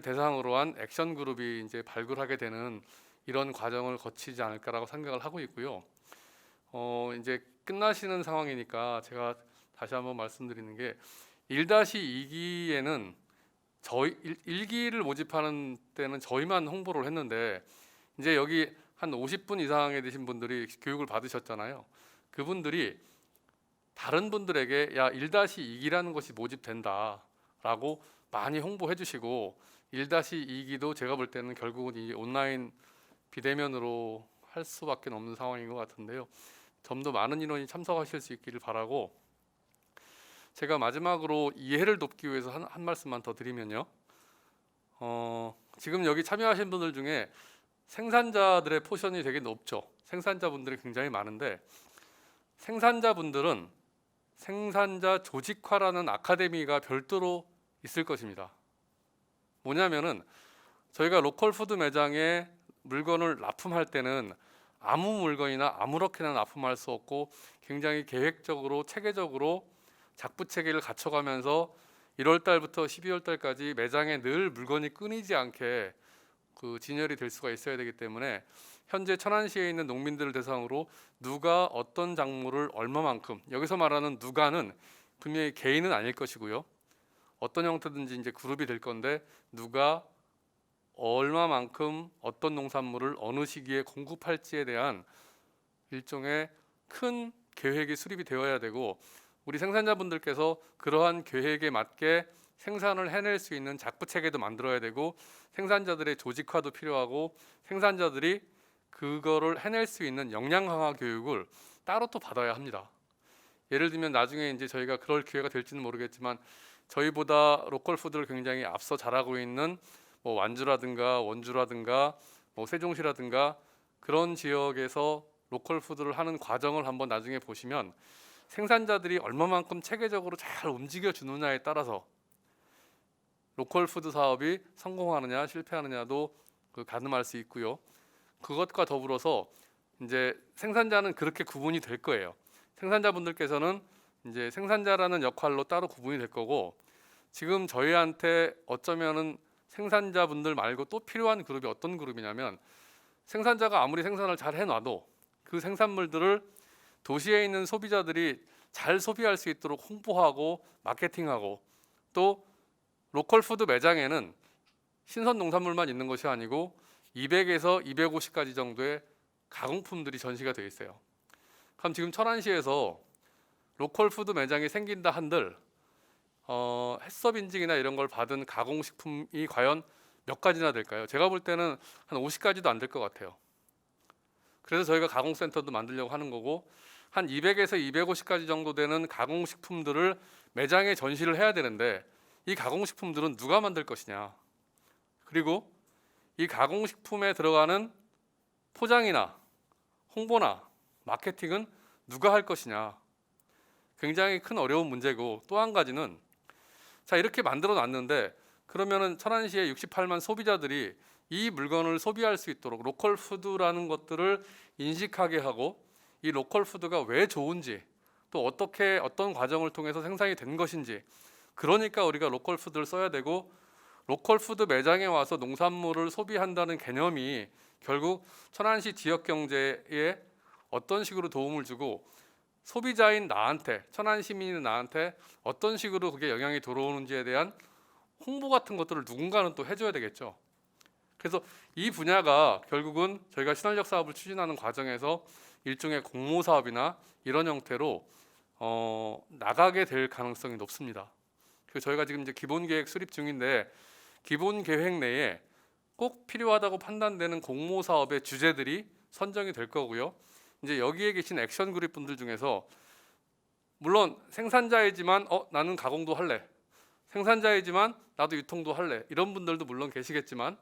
대상으로 한 액션 그룹이 이제 발굴하게 되는 이런 과정을 거치지 않을까라고 생각을 하고 있고요. 이제 끝나시는 상황이니까 제가 다시 한번 말씀드리는 게 1-2기에는 저희 1기를 모집하는 때는 저희만 홍보를 했는데, 이제 여기 한 50분 이상에 되신 분들이 교육을 받으셨잖아요. 그분들이 다른 분들에게 야 1-2기라는 것이 모집된다라고 많이 홍보해 주시고, 1-2기도 제가 볼 때는 결국은 이 온라인 비대면으로 할 수밖에 없는 상황인 것 같은데요. 좀 더 많은 인원이 참석하실 수 있기를 바라고, 제가 마지막으로 이해를 돕기 위해서 한 말씀만 더 드리면요. 지금 여기 참여하신 분들 중에 생산자들의 포션이 되게 높죠. 생산자분들이 굉장히 많은데, 생산자분들은 생산자 조직화라는 아카데미가 별도로 있을 것입니다. 뭐냐면은 저희가 로컬 푸드 매장에 물건을 납품할 때는 아무 물건이나 아무렇게나 납품할 수 없고 굉장히 계획적으로 체계적으로 작부 체계를 갖춰가면서 1월 달부터 12월 달까지 매장에 늘 물건이 끊이지 않게 진열이 될 수가 있어야 되기 때문에 현재 천안시에 있는 농민들을 대상으로 누가 어떤 작물을 얼마만큼, 여기서 말하는 누가는 분명히 개인은 아닐 것이고요. 어떤 형태든지 이제 그룹이 될 건데, 누가 얼마만큼 어떤 농산물을 어느 시기에 공급할지에 대한 일종의 큰 계획이 수립이 되어야 되고, 우리 생산자분들께서 그러한 계획에 맞게 생산을 해낼 수 있는 작부 체계도 만들어야 되고 생산자들의 조직화도 필요하고 생산자들이 그거를 해낼 수 있는 역량 강화 교육을 따로 또 받아야 합니다. 예를 들면 나중에 이제 저희가 그럴 기회가 될지는 모르겠지만 저희보다 로컬 푸드를 굉장히 앞서 잘하고 있는 뭐 완주라든가 원주라든가 뭐 세종시라든가 그런 지역에서 로컬 푸드를 하는 과정을 한번 나중에 보시면 생산자들이 얼마만큼 체계적으로 잘 움직여 주느냐에 따라서 로컬 푸드 사업이 성공하느냐 실패하느냐도 가늠할 수 있고요. 그것과 더불어서 이제 생산자는 그렇게 구분이 될 거예요. 생산자분들께서는 이제 생산자라는 역할로 따로 구분이 될 거고 지금 저희한테 어쩌면은 생산자분들 말고 또 필요한 그룹이 어떤 그룹이냐면 생산자가 아무리 생산을 잘 해놔도 그 생산물들을 도시에 있는 소비자들이 잘 소비할 수 있도록 홍보하고 마케팅하고 또 로컬 푸드 매장에는 신선 농산물만 있는 것이 아니고 200에서 250가지 정도의 가공품들이 전시가 되어 있어요. 그럼 지금 천안시에서 로컬 푸드 매장이 생긴다 한들 햇섭 인증이나 이런 걸 받은 가공식품이 과연 몇 가지나 될까요? 제가 볼 때는 한 50가지도 안 될 것 같아요. 그래서 저희가 가공센터도 만들려고 하는 거고 한 200에서 250가지 정도 되는 가공식품들을 매장에 전시를 해야 되는데 이 가공식품들은 누가 만들 것이냐, 그리고 이 가공식품에 들어가는 포장이나 홍보나 마케팅은 누가 할 것이냐, 굉장히 큰 어려운 문제고 또 한 가지는 자 이렇게 만들어 놨는데 그러면은 천안시의 68만 소비자들이 이 물건을 소비할 수 있도록 로컬 푸드라는 것들을 인식하게 하고 이 로컬 푸드가 왜 좋은지 또 어떻게 어떤 과정을 통해서 생산이 된 것인지, 그러니까 우리가 로컬 푸드를 써야 되고 로컬 푸드 매장에 와서 농산물을 소비한다는 개념이 결국 천안시 지역 경제에 어떤 식으로 도움을 주고 소비자인 나한테, 천안 시민인 나한테 어떤 식으로 그게 영향이 들어오는지에 대한 홍보 같은 것들을 누군가는 또 해줘야 되겠죠. 그래서 이 분야가 결국은 저희가 신활력 사업을 추진하는 과정에서 일종의 공모 사업이나 이런 형태로 나가게 될 가능성이 높습니다. 그래서 저희가 지금 이제 기본 계획 수립 중인데 기본 계획 내에 꼭 필요하다고 판단되는 공모 사업의 주제들이 선정이 될 거고요. 이제 여기에 계신 액션 그룹 분들 중에서 물론 생산자이지만 나는 가공도 할래, 생산자이지만 나도 유통도 할래, 이런 분들도 물론 계시겠지만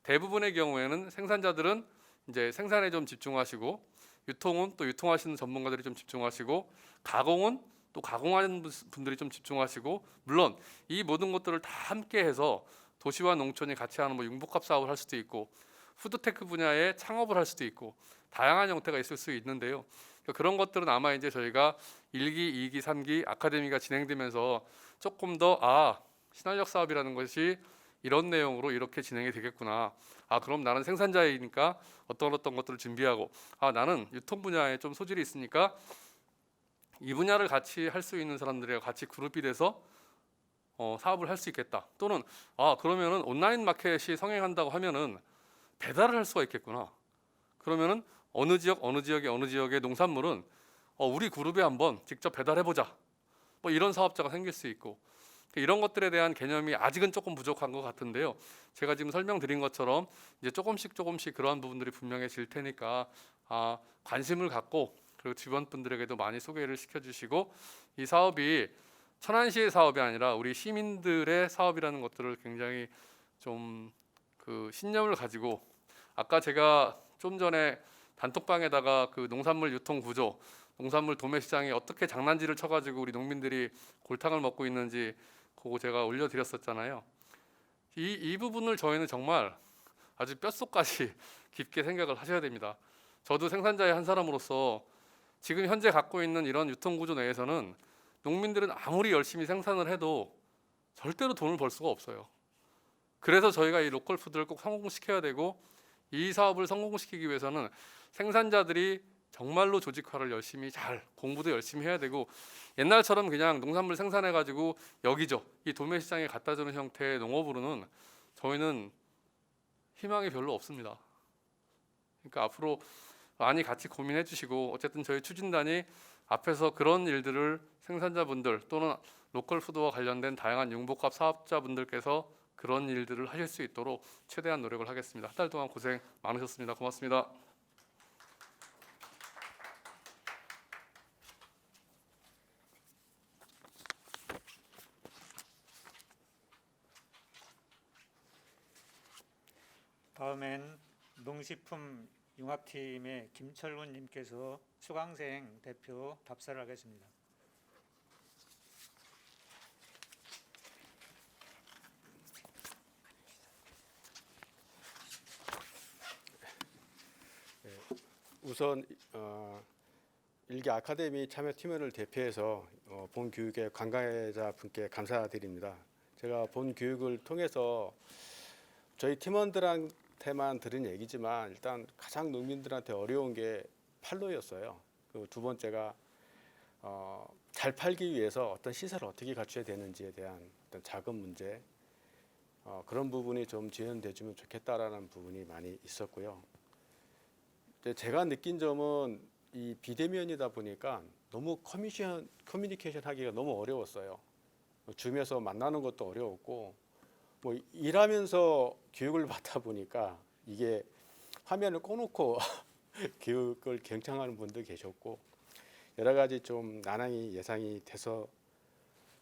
대부분의 경우에는 생산자들은 이제 생산에 좀 집중하시고 유통은 또 유통하시는 전문가들이 좀 집중하시고 가공은 또 가공하는 분들이 좀 집중하시고, 물론 이 모든 것들을 다 함께 해서 도시와 농촌이 같이 하는 뭐 융복합 사업을 할 수도 있고 푸드테크 분야에 창업을 할 수도 있고 다양한 형태가 있을 수 있는데요. 그런 것들은 아마 이제 저희가 1기, 2기, 3기 아카데미가 진행되면서 조금 더 신활력 사업이라는 것이 이런 내용으로 이렇게 진행이 되겠구나. 그럼 나는 생산자이니까 어떤 것들을 준비하고 나는 유통 분야에 좀 소질이 있으니까 이 분야를 같이 할 수 있는 사람들이랑 같이 그룹이 돼서 사업을 할 수 있겠다. 또는 그러면은 온라인 마켓이 성행한다고 하면은 배달을 할 수가 있겠구나. 그러면은 어느 지역의 농산물은 우리 그룹에 한번 직접 배달해 보자. 뭐 이런 사업자가 생길 수 있고 이런 것들에 대한 개념이 아직은 조금 부족한 것 같은데요. 제가 지금 설명드린 것처럼 이제 조금씩 그러한 부분들이 분명해질 테니까 관심을 갖고 그리고 주변 분들에게도 많이 소개를 시켜주시고 이 사업이 천안시의 사업이 아니라 우리 시민들의 사업이라는 것들을 굉장히 좀 그 신념을 가지고 아까 제가 좀 전에 단톡방에다가 그 농산물 유통 구조, 농산물 도매 시장에 어떻게 장난질을 쳐가지고 우리 농민들이 골탕을 먹고 있는지 그거 제가 올려드렸었잖아요. 이 부분을 저희는 정말 아주 뼛속까지 깊게 생각을 하셔야 됩니다. 저도 생산자의 한 사람으로서 지금 현재 갖고 있는 이런 유통 구조 내에서는 농민들은 아무리 열심히 생산을 해도 절대로 돈을 벌 수가 없어요. 그래서 저희가 이 로컬 푸드를 꼭 성공시켜야 되고 이 사업을 성공시키기 위해서는 생산자들이 정말로 조직화를 열심히 잘 공부도 열심히 해야 되고 옛날처럼 그냥 농산물 생산해가지고 여기죠 이 도매 시장에 갖다 주는 형태의 농업으로는 저희는 희망이 별로 없습니다. 그러니까 앞으로 많이 같이 고민해 주시고 어쨌든 저희 추진단이 앞에서 그런 일들을 생산자분들 또는 로컬 푸드와 관련된 다양한 융복합 사업자분들께서 그런 일들을 하실 수 있도록 최대한 노력을 하겠습니다. 한 달 동안 고생 많으셨습니다. 고맙습니다. 다음엔 농식품 융합팀의 김철훈 님께서 수강생 대표 답사를 하겠습니다. 우선 일기 아카데미 참여팀원을 대표해서 본 교육의 관계자 분께 감사드립니다. 제가 본 교육을 통해서 저희 팀원들한테만 들은 얘기지만 일단 가장 농민들한테 어려운 게 판로였어요. 그 두 번째가 잘 팔기 위해서 어떤 시설을 어떻게 갖춰야 되는지에 대한 어떤 자금 문제, 그런 부분이 좀 지원돼주면 좋겠다라는 부분이 많이 있었고요. 제가 느낀 점은 이 비대면이다 보니까 너무 커뮤니케이션 하기가 너무 어려웠어요. 줌에서 만나는 것도 어려웠고, 뭐 일하면서 교육을 받다 보니까 이게 화면을 꺼놓고 교육을 경청하는 분도 계셨고, 여러 가지 좀 난항이 예상이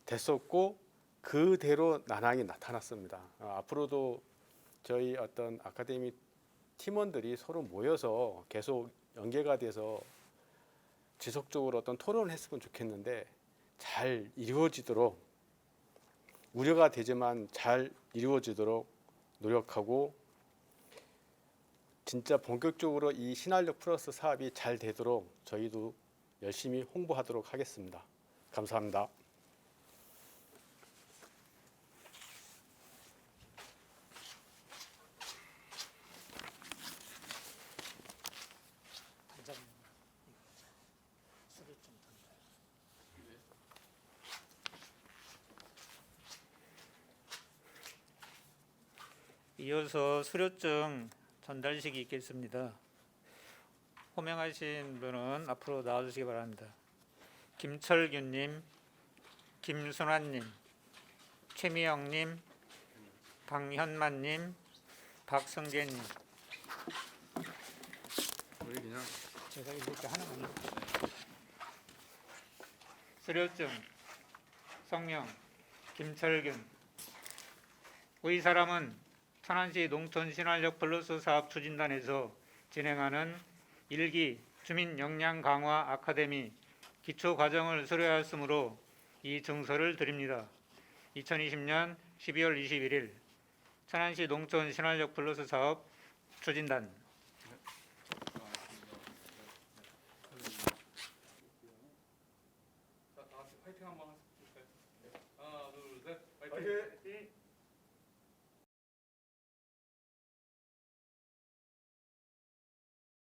됐었고 그대로 난항이 나타났습니다. 앞으로도 저희 어떤 아카데미 팀원들이 서로 모여서 계속 연계가 돼서 지속적으로 어떤 토론을 했으면 좋겠는데, 잘 이루어지도록, 우려가 되지만 잘 이루어지도록 노력하고, 진짜 본격적으로 이 신활력 플러스 사업이 잘 되도록 저희도 열심히 홍보하도록 하겠습니다. 감사합니다. 이어서 수료증 전달식이 있겠습니다. 호명하신 분은 앞으로 나와주시기 바랍니다. 김철균님, 김순환님, 최미영님, 박현만님, 박성재님. 우리 그냥 제가 이렇게 하나만. 수료증 성명 김철균. 의 사람은 천안시 농촌 신활력 플러스 사업 추진단에서 진행하는 1기 주민 역량 강화 아카데미 기초 과정을 수료하였으므로 이 증서를 드립니다. 2020년 12월 21일 천안시 농촌 신활력 플러스 사업 추진단